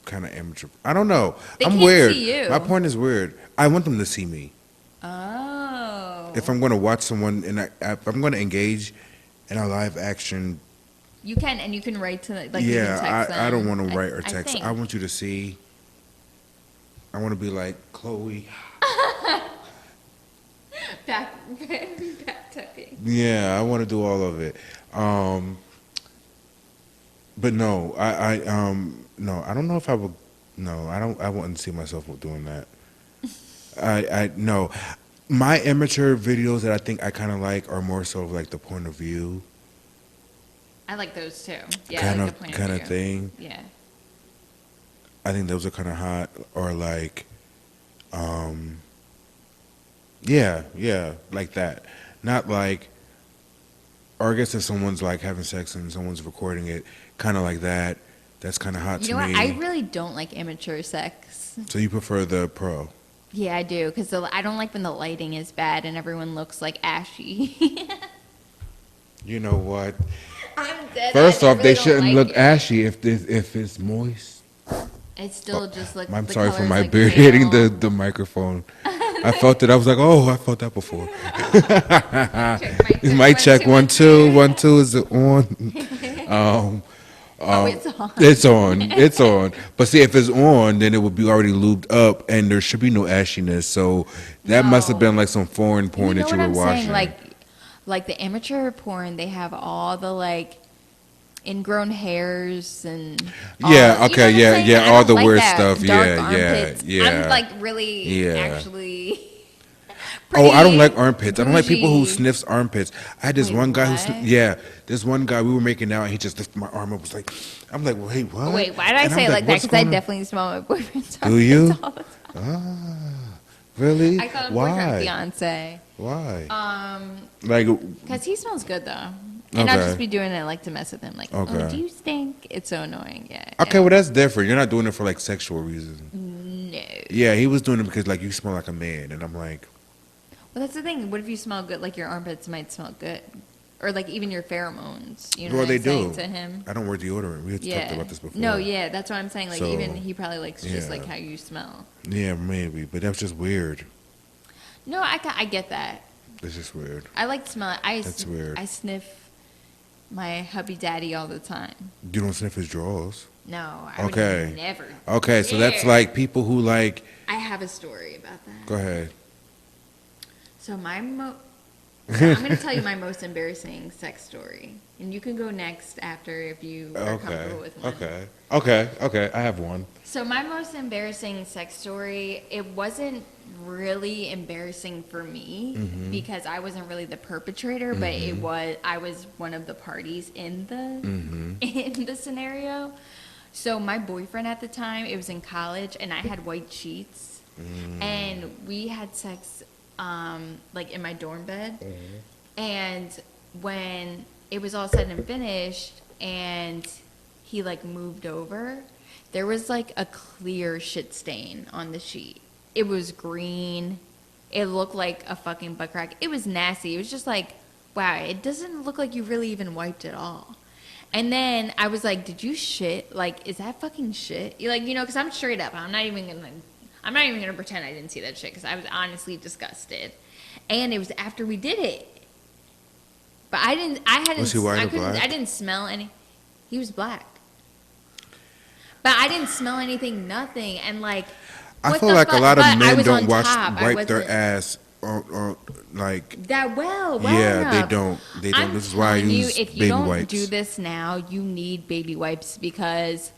kind of amateur. I don't know. I'm can't weird. See you. My point is weird. I want them to see me. Oh. If I'm going to watch someone if I'm going to engage in a live action, you can write to like yeah. text I don't want to write or I text. I want you to see. I want to be like Chloe. back tucking. Yeah, I want to do all of it. But no, no, I don't know if I would. No, I wouldn't see myself doing that. No, my immature videos that I think I kind of like are more so of like the point of view. I like those too. Yeah, kind of thing. Yeah. I think those are kind of hot, or like, yeah, like that. Not like, or I guess if someone's like having sex and someone's recording it, kind of like that. That's kind of hot to me. You know what? I really don't like immature sex. So you prefer the pro? Yeah, I do, because I don't like when the lighting is bad and everyone looks like ashy. You know what? I'm dead. First off, really they shouldn't like look it. ashy if it's moist. It still just looks. I'm sorry for my beard hitting the microphone. I felt it. I was like, oh, I felt that before. Mic check 1 2 1 2. Is it on? It's on. It's on. It's on. But see, if it's on, then it would be already lubed up, and there should be no ashiness. So that must have been like some foreign porn that you were watching. Saying? Like the amateur porn, they have all the like ingrown hairs and all, all the like weird that. stuff. Dark Yeah. I'm like really actually. Oh, I don't like armpits. Bougie. I don't like people who sniffs armpits. I had this one guy this one guy, we were making out, and he just lifted my arm up. Was like, I'm like, wait, what? Wait, why did I say it like that? Because I definitely smell my boyfriend's armpits. Do you? All the time. Ah, really? I call him Why? boyfriend, fiance. Why? Like, because he smells good though. And I'll just be doing it like to mess with him. Like, oh, do you stink? It's so annoying. Yeah. Okay, well, that's different. You're not doing it for like sexual reasons. No. Yeah, he was doing it because like you smell like a man, and I'm like. Well, that's the thing. What if you smell good? Like your armpits might smell good, or like even your pheromones. You know well, what they I'm saying do. To him. I don't wear deodorant. We had talked about this before. No, yeah, that's what I'm saying. Like even he probably likes just like how you smell. Yeah, maybe, but that's just weird. No, I get that. It's just weird. I like to smell it. That's weird. I sniff my hubby daddy all the time. You don't sniff his drawers? No, I would never. Okay, so that's like people who like. I have a story about that. Go ahead. So I'm going to tell you my most embarrassing sex story, and you can go next after if you are comfortable with one. Okay. I have one. So my most embarrassing sex story, it wasn't really embarrassing for me because I wasn't really the perpetrator, but I was one of the parties in the scenario. So my boyfriend at the time, it was in college, and I had white sheets, and we had sex like in my dorm bed. And when it was all said and finished, and he like moved over, there was like a clear shit stain on the sheet. It was green. It looked like a fucking butt crack. It was nasty. It was just like, wow, it doesn't look like you really even wiped it all. And then I was like, did you shit? Like, is that fucking shit? Like, you know, because I'm straight up. I'm not even gonna pretend I didn't see that shit because I was honestly disgusted. And it was after we did it. But Was he white or black? I didn't smell any. He was black. But I didn't smell anything, nothing. And like, I feel like a lot of men don't wipe their ass or like that well yeah, enough. they don't. I'm This is why I use if you baby don't wipes. do this now, you need baby wipes because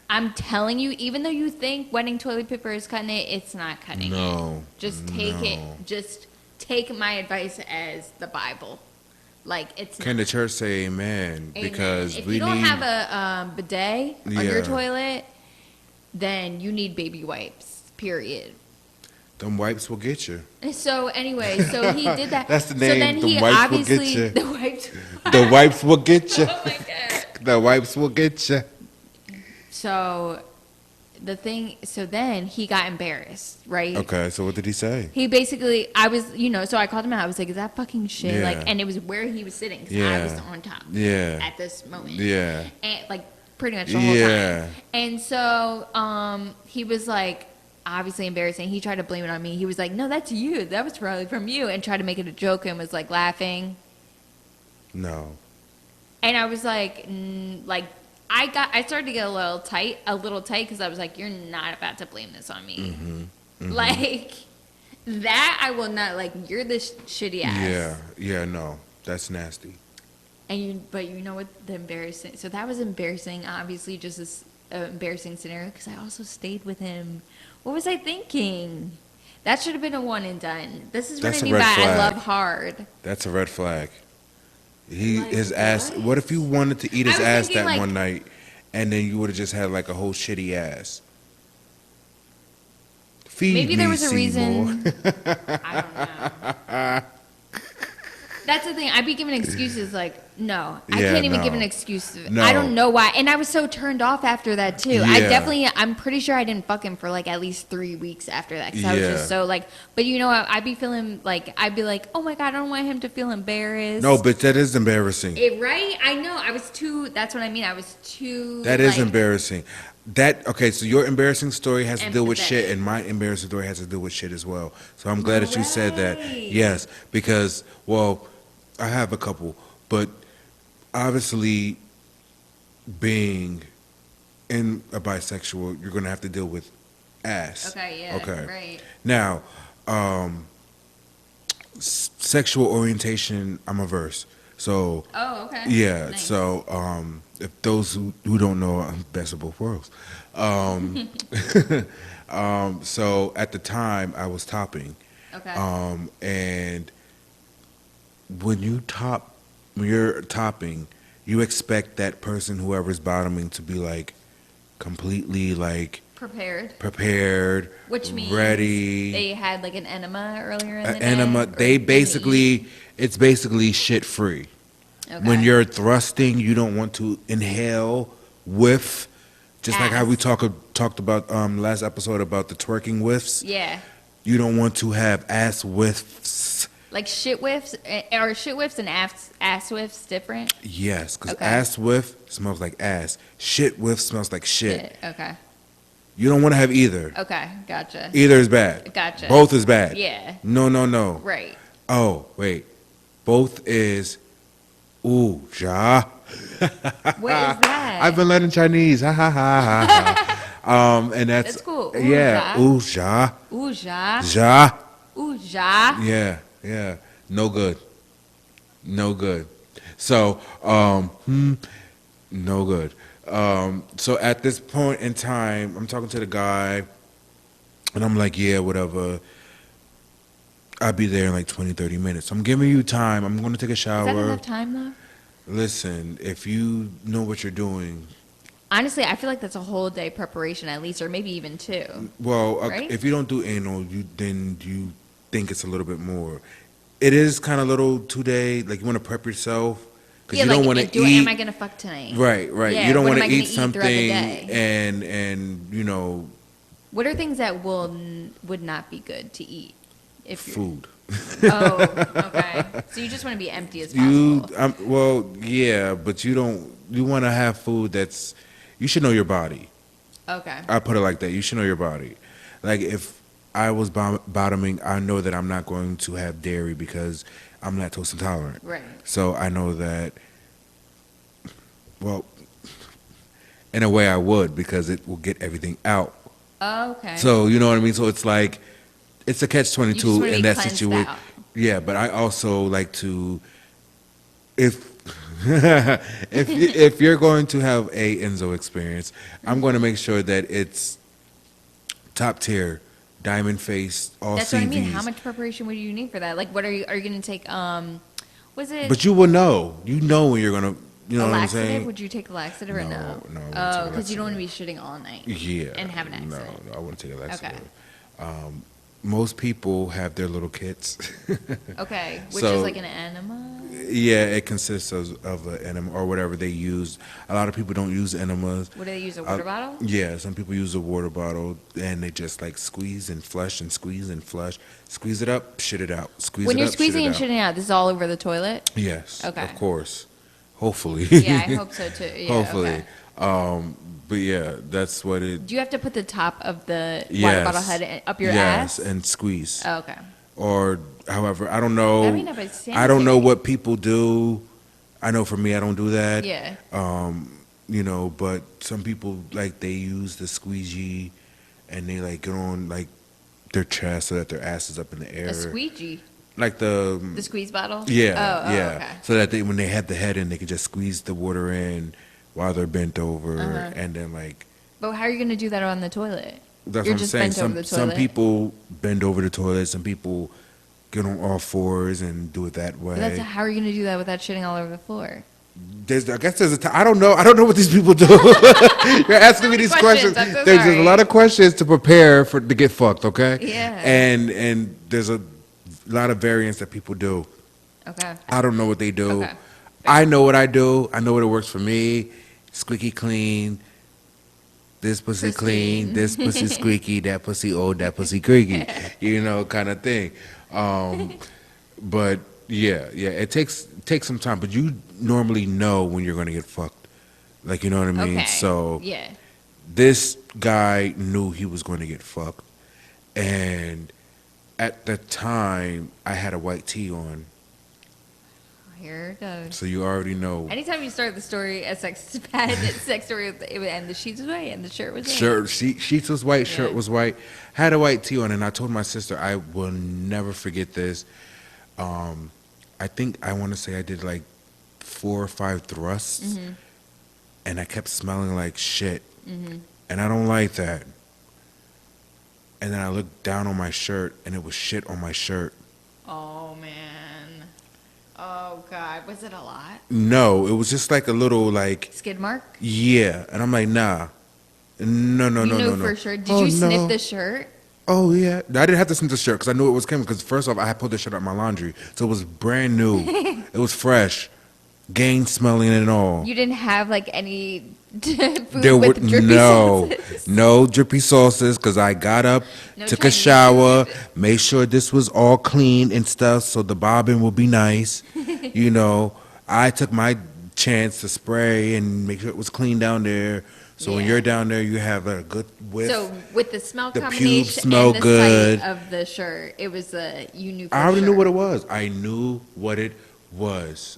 I'm telling you, even though you think wetting toilet paper is cutting it, it's not cutting it. Just take it. Just take my advice as the Bible. Like it's. Can the church say amen? Because if you don't have a bidet on your toilet, then you need baby wipes. Period. Them wipes will get you. So anyway, so he did that. That's the name. So then the he wipes obviously will get you. the wipes. The wipes will get you. Oh my god. The wipes will get you. So then he got embarrassed, right? Okay, so what did he say? He basically, so I called him out. I was like, is that fucking shit? Yeah. Like, and it was where he was sitting because I was on top. Yeah. At this moment. Yeah. And like pretty much the whole time. And so he was like, obviously embarrassing. He tried to blame it on me. He was like, no, that's you. That was probably from you. And tried to make it a joke and was like laughing. No. And I was like, I started to get a little tight because I was like, you're not about to blame this on me. Mm-hmm. Mm-hmm. Like, that I will not, like, you're this shitty ass. Yeah, no, that's nasty. But you know what the embarrassing, so that was embarrassing, obviously just this embarrassing scenario because I also stayed with him. What was I thinking? That should have been a one and done. This is what I mean by I love hard. That's a red flag. His ass. What if you wanted to eat his ass that one night, and then you would have just had like a whole shitty ass? Maybe there was a reason. I don't know. That's the thing. I'd be giving excuses like, no, I can't even give an excuse. No. I don't know why. And I was so turned off after that too. Yeah. I'm pretty sure I didn't fuck him for like at least 3 weeks after that. Cause I was just so like, but you know what? I'd be like, oh my God, I don't want him to feel embarrassed. No, but that is embarrassing. Right? I know. That's what I mean. I was too. That is embarrassing. So your embarrassing story has to deal with shit, and my embarrassing story has to deal with shit as well. So I'm glad that you said that. Yes, because, well, I have a couple, but obviously being in a bisexual, you're going to have to deal with ass. Okay, yeah, okay. Right. Now, sexual orientation, I'm averse. So, okay. Yeah, nice. So if those who don't know, I'm best of both worlds. So at the time, I was topping. Okay. And when you're topping, you expect that person, whoever's bottoming, to be like completely like prepared, which means ready. They had like an enema earlier in the day. Enema. It's basically shit free. Okay. When you're thrusting, you don't want to inhale, whiff, just like how we talked about last episode about the twerking whiffs. Yeah. You don't want to have ass whiffs. Like shit whiffs? Are shit whiffs and ass whiffs different? Yes, because ass whiff smells like ass. Shit whiff smells like shit. Okay. You don't want to have either. Okay, gotcha. Either is bad. Gotcha. Both is bad. Yeah. No. Right. Oh, wait. Both is ooh, ja. What is that? I've been learning Chinese. Ha ha ha ha. And that's cool. Ooh, yeah. Ooh, ja. Ooh, ja. Ja. Ooh, ja. Yeah. No good. So, no good. So at this point in time, I'm talking to the guy, and I'm like, yeah, whatever. I'll be there in like 20, 30 minutes. I'm giving you time. I'm going to take a shower. Is that enough time, though? Listen, if you know what you're doing. Honestly, I feel like that's a whole day preparation at least, or maybe even 2. Well, right? If you don't do anal, then you think it's a little bit more. It is kind of little 2 day, like you want to prep yourself. because you don't want to eat. Am I gonna fuck tonight? Right. Yeah, You don't want to eat something and you know. What are things that would not be good to eat? If food. Oh, okay. So you just want to be empty as possible. Well, yeah, but you don't. You want to have food that's. You should know your body. Okay. I put it like that. You should know your body. Like if I was bottoming, I know that I'm not going to have dairy because I'm lactose intolerant. Right. So I know that. Well, in a way, I would because it will get everything out. Oh, okay. So you know what I mean. So it's like. It's a catch-22 in that situation. Yeah, but I also like to, if if you're going to have a Enzo experience, I'm going to make sure that it's top tier, diamond face, all That's CVs. what I mean. How much preparation would you need for that? Like, what are you going to take? Was it? But you will know. You know when you're going to. You know what I'm saying? Would you take a laxative or no? No. Oh, because you don't want to be shitting all night. Yeah. And have an accident. No, I wouldn't take a laxative. Okay. Most people have their little kits. Okay, which is like an enema? Yeah, it consists of an enema or whatever they use. A lot of people don't use enemas. What do they use, a water bottle? Yeah, some people use a water bottle and they just like squeeze and flush and squeeze and flush. Squeeze it up, shit it out. When you're squeezing and shitting out, this is all over the toilet? Yes, okay. Of course. Hopefully. Yeah, I hope so too. Yeah, hopefully. Okay. But yeah, that's what it. Do you have to put the top of the water bottle head up your ass? Yes, and squeeze. Oh, okay. Or however, I don't know. I don't know what people do. I know for me, I don't do that. Yeah. You know, but some people like they use the squeegee, and they like get on like their chest so that their ass is up in the air. A squeegee. Like the squeeze bottle. Yeah. Oh, yeah. Okay. So that when they have the head in, they could just squeeze the water in while they're bent over, and then like. But how are you going to do that on the toilet? That's You're what I'm just saying. bent over the toilet? Some people bend over the toilet. Some people get on all fours and do it that way. But how are you going to do that without shitting all over the floor? I guess there's a I don't know. I don't know what these people do. You're asking me these questions. There's a lot of questions to prepare to get fucked. Okay. Yeah. And there's a lot of variants that people do. Okay. I don't know what they do. Okay. I know what I do. I know what works for me. Squeaky clean. This pussy clean. This pussy squeaky. That pussy old. That pussy creaky. You know, kind of thing. But yeah, it takes some time. But you normally know when you're gonna get fucked. Like, you know what I mean? Okay. So yeah, this guy knew he was going to get fucked, and at the time I had a white tee on. Here it goes. So you already know. Anytime you start the story, a sex story, it would end. The sheets was white and the shirt was white. Sheets was white, shirt was white. Had a white tee on, and I told my sister I will never forget this. I think I want to say I did like 4 or 5 thrusts, and I kept smelling like shit, and I don't like that. And then I looked down on my shirt, and it was shit on my shirt. Oh man. Oh God, was it a lot? No, it was just like a little like skid mark. Yeah, and I'm like, nah, no. For sure. Did you sniff the shirt? Oh yeah, I didn't have to sniff the shirt because I knew it was coming. Because first off, I had pulled the shirt out of my laundry, so it was brand new. It was fresh, gang smelling and all. You didn't have like any food there with were drippy sauces? No drippy sauces because I got up, took a shower, made sure this was all clean and stuff, so the bobbin will be nice. You know, I took my chance to spray and make sure it was clean down there. So when you're down there, you have a good whiff. So with the smell the combination pubes smell and the good. sight of the shirt, it was you knew. I already knew what it was. I knew what it was.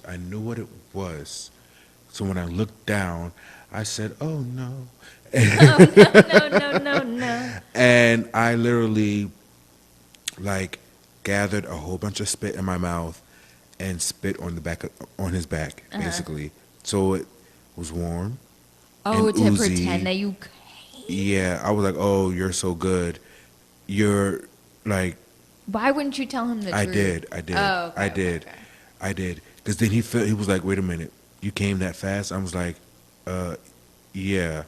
So when I looked down, I said, "Oh no." No. And I literally like gathered a whole bunch of spit in my mouth and spit on his back, basically. So it was warm. Oh, and to oozy. pretend that you. Yeah, I was like, "Oh, you're so good. You're like." Why wouldn't you tell him the truth? I did. Oh, okay, I did. Because then he was like, "Wait a minute, you came that fast?" I was like, yeah.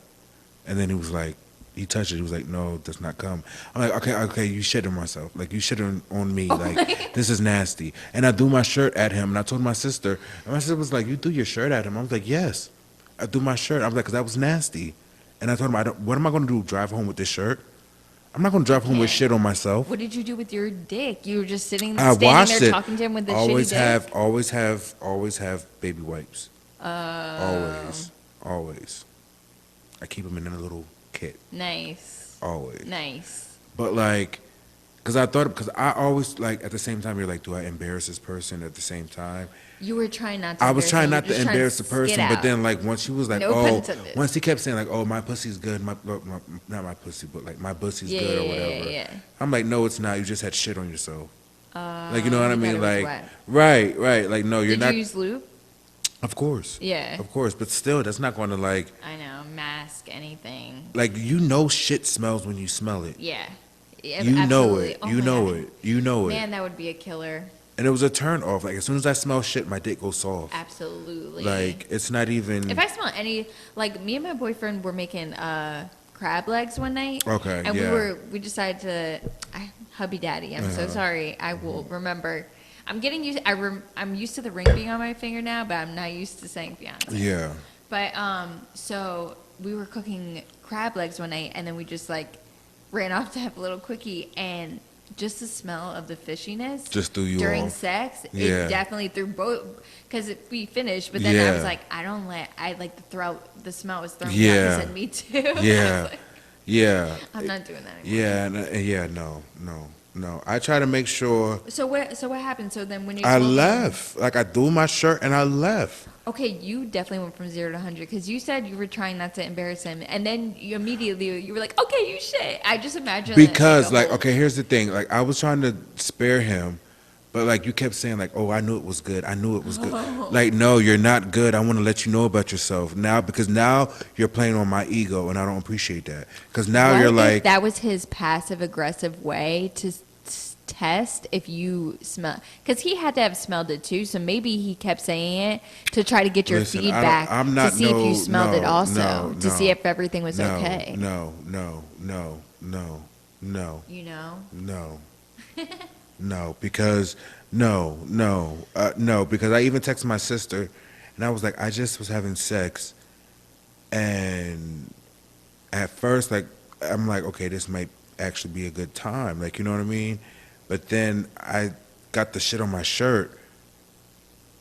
And then he was like, He touched it. He was like, no, does not come. I'm like, okay, you shit on myself. Like, you shit on me. Like, this is nasty. And I threw my shirt at him, and I told my sister, and my sister was like, you threw your shirt at him? I was like, yes. I threw my shirt. I was like, because that was nasty. And I told him, what am I going to do, drive home with this shirt? I'm not going to drive home with shit on myself. What did you do with your dick? You were just standing there talking to him with the shitty dick? Always have baby wipes. Always. I keep them in a little kit. Nice. Always. Nice. But like, because I always like, at the same time, you're like, do I embarrass this person at the same time? You were trying not to. I was trying not to embarrass the person, but then like once she was like, once he kept saying like, oh, my pussy's good, not my pussy, but like my pussy's good or whatever. Yeah. I'm like, no, it's not. You just had shit on yourself. Like, you know what I mean? Like, right. Like, no, you're not. Did you use lube? Of course. Yeah. Of course, but still, that's not going to like. I know, mask anything. Like, shit smells when you smell it. Yeah. You know it. You know it. You know it. Man, that would be a killer. And it was a turn off. Like, as soon as I smell shit, my dick goes soft. Absolutely. Like, it's not even. If I smell any, like, me and my boyfriend were making crab legs one night. Okay. And we decided to. Hubby Daddy, I'm so sorry. I will remember. I'm getting used. I'm used to the ring being on my finger now, but I'm not used to saying fiance. Yeah. But so we were cooking crab legs one night, and then we just like ran off to have a little quickie, and just the smell of the fishiness just threw you during off. Sex. It definitely threw both, because we finished, but then I was like, I like to throw out, the smell was throwing me out. He said, me too. Yeah. I'm not doing that anymore. No. I try to make sure. So what happened? So then when you I left, like I threw my shirt and I left. Okay, you definitely went from 0 to 100, because you said you were trying not to embarrass him, and then you were like, okay, you shit. I just imagine because okay, here's the thing. Like, I was trying to spare him, but like you kept saying like, oh, I knew it was good. Like, no, you're not good. I want to let you know about yourself now, because now you're playing on my ego, and I don't appreciate that. Because now you're like, that was his passive aggressive way to test if you smell, because he had to have smelled it too, so maybe he kept saying it to try to get your feedback to see if you smelled it also, to see if everything was okay. No. You know? No, because because I even texted my sister, and I was like, I just was having sex, and at first, like, I'm like, okay, this might actually be a good time, like, you know what I mean? But then I got the shit on my shirt,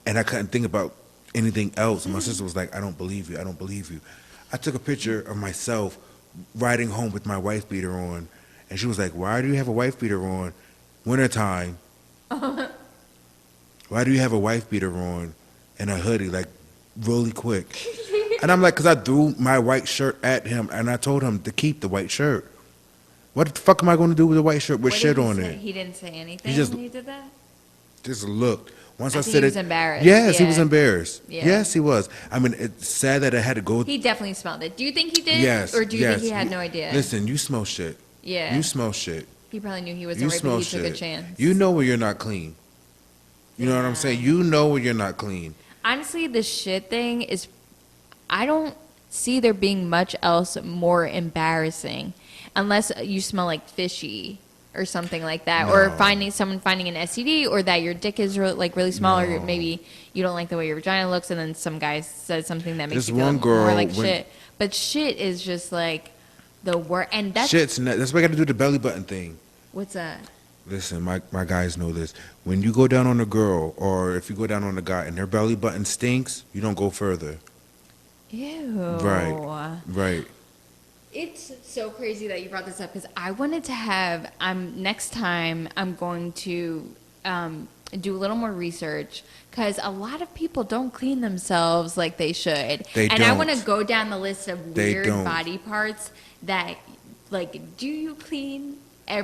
and I couldn't think about anything else. And my sister was like, I don't believe you. I took a picture of myself riding home with my wife beater on, and she was like, why do you have a wife beater on? Wintertime. Why do you have a wife beater on and a hoodie, like, really quick? And I'm like, because I threw my white shirt at him, and I told him to keep the white shirt. What the fuck am I going to do with a white shirt with shit on it? He didn't say anything when you did that? Just looked. Once I said he was embarrassed. Yes, he was embarrassed. Yeah. Yes, he was. I mean, it's sad that I had to go. He definitely smelled it. Do you think he did? Yes. Or do you think he had no idea? Listen, you smell shit. Yeah. You smell shit. He probably knew he wasn't right, but he took a chance. You know when you're not clean. You know what I'm saying? You know when you're not clean. Honestly, the shit thing is, I don't see there being much else more embarrassing, unless you smell like fishy or something like that, or someone finding an STD, or that your dick is really small, or maybe you don't like the way your vagina looks, and then some guy says something that makes you feel more like shit. But shit is just like the worst, and that's that's why I got to do the belly button thing. What's that? Listen, my guys know this. When you go down on a girl, or if you go down on a guy, and their belly button stinks, you don't go further. Ew. Right. It's so crazy that you brought this up, because I wanted to have, next time I'm going to do a little more research, because a lot of people don't clean themselves like they should. I want to go down the list of weird body parts that, like, do you clean are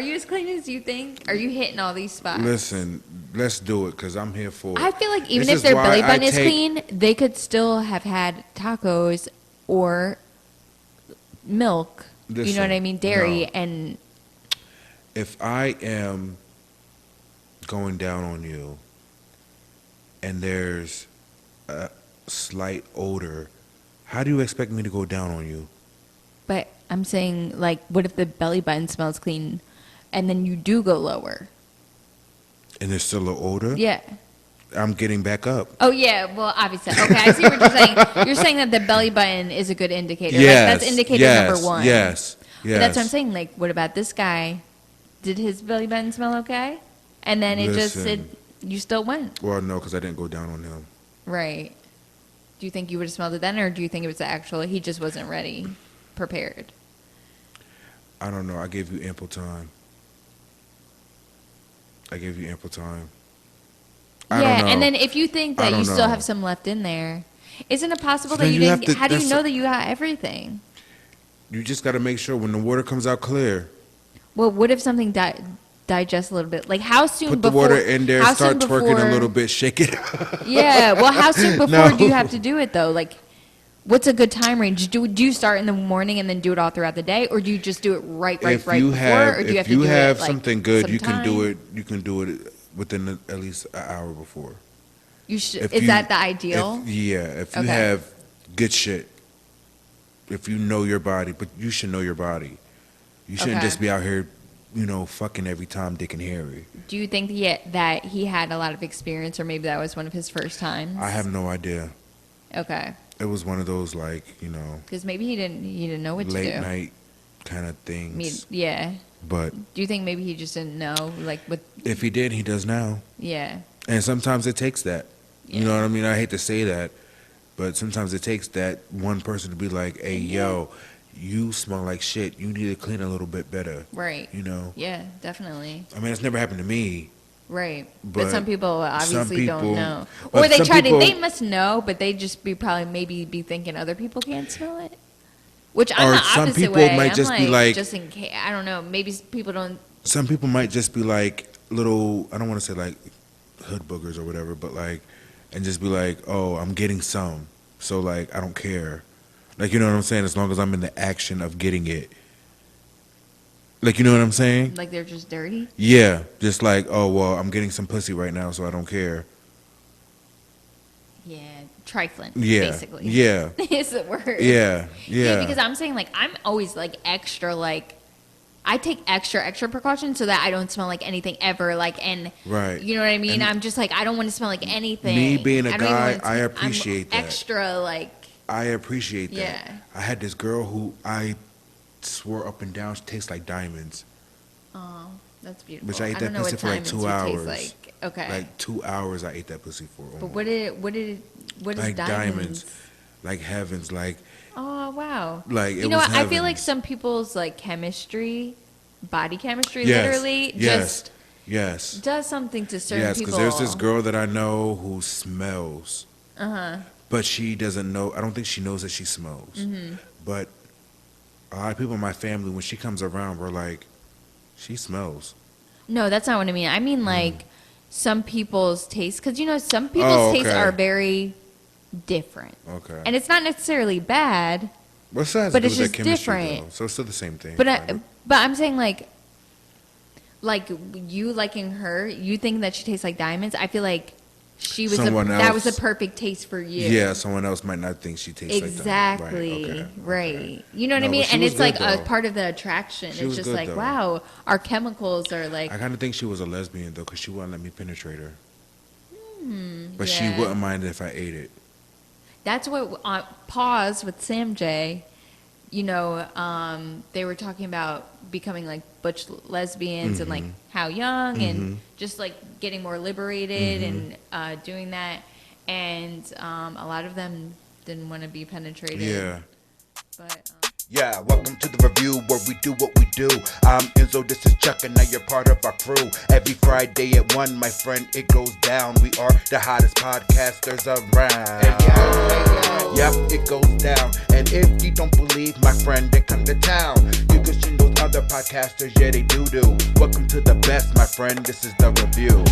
you as clean as you think? Are you hitting all these spots? Listen, let's do it, because I'm here for it. I feel like even if their belly button is clean, they could still have had tacos or milk. Listen, you know what I mean? Dairy. And if I am going down on you and there's a slight odor, how do you expect me to go down on you? But I'm saying, like, what if the belly button smells clean and then you do go lower? And there's still a little odor? Yeah. I'm getting back up. Oh, yeah. Well, obviously. Okay, I see what you're saying. You're saying that the belly button is a good indicator. Yes. Like, that's indicator number one. Yes. But that's what I'm saying. Like, what about this guy? Did his belly button smell okay? And then you still went. Well, no, because I didn't go down on him. Right. Do you think you would have smelled it then, or do you think it was the actual, he just wasn't ready, prepared? I don't know. I gave you ample time. I don't know. And then if you think that you still have some left in there, isn't it possible that you didn't? How do you know that you got everything? You just got to make sure when the water comes out clear. Well, what if something digests a little bit? Like how soon Put before? the water in there, start twerking a little bit, shake it. Yeah. Well, how soon before do you have to do it though? Like, what's a good time range? Do you start in the morning and then do it all throughout the day, or do you just do it right before? Or do you have to do it? If you have something good, you sometime? can do it. You can do it within at least an hour before. You should. Is that the ideal? If you have good shit, if you know your body, but you should know your body. You shouldn't just be out here, fucking every time, Dick and Harry. Do you think that he had a lot of experience, or maybe that was one of his first times? I have no idea. Okay. It was one of those because maybe he didn't know what to do. Late night kind of things. Yeah. But do you think maybe he just didn't know, if he did, he does now. Yeah. And sometimes it takes that. Yeah. You know what I mean? I hate to say that, but sometimes it takes that one person to be like, "Hey, yo, you smell like shit. You need to clean a little bit better." Right. Yeah, definitely. I mean, it's never happened to me. Right. But some people obviously don't know. Or they they must know, but they just be thinking other people can't smell it. Which I'm the opposite way. Some people might just be like, just in case, I don't know, maybe people don't. Some people might just be like little, I don't want to say like hood boogers or whatever, but and just be like, oh, I'm getting some. So I don't care. You know what I'm saying? As long as I'm in the action of getting it. You know what I'm saying? Like they're just dirty? Yeah. Just oh, well, I'm getting some pussy right now, so I don't care. Yeah. Trifling, yeah. Basically. Yeah. Is the word. Yeah. Yeah. Because I'm saying, I'm always, extra, I take extra precautions so that I don't smell like anything ever, and right. You know what I mean? And I'm just I don't want to smell like anything. Me being a guy, I appreciate that. Extra, I appreciate that. Yeah. I had this girl who I swore up and down she tastes like diamonds. Oh, that's beautiful. Which I ate that pussy for 2 hours. Okay. 2 hours I ate that pussy for. But what is diamonds? Like heavens, Oh wow! You know what? I feel like some people's chemistry, body chemistry, literally yes. does something to certain people. Yes, because there's this girl that I know who smells. But she doesn't know. I don't think she knows that she smells. Mm-hmm. But a lot of people in my family, when she comes around, we're like, she smells. No, that's not what I mean. I mean some people's taste, because some people's tastes are very different. Okay. And it's not necessarily bad. But it's just different. Though, so it's still the same thing. But I'm saying you liking her, you think that she tastes like diamonds. I feel like that was a perfect taste for you. Yeah, someone else might not think she tastes exactly. Like that. Right. You know what I mean? And it's a part of the attraction. She it's just good, wow, our chemicals are I kind of think she was a lesbian though, because she wouldn't let me penetrate her. But she wouldn't mind if I ate it. That's what Pause with Sam J. They were talking about becoming butch lesbians and how young and just getting more liberated and doing that, and a lot of them didn't want to be penetrated. Yeah. But yeah, welcome to the review where we do what we do. I'm Enzo, this is Chuck, and now you're part of our crew. Every Friday at 1, my friend, it goes down. We are the hottest podcasters around. Yep, it goes down. And if you don't believe, my friend, then come to town. You can see those other podcasters, yeah, they do. Welcome to the best, my friend, this is the review.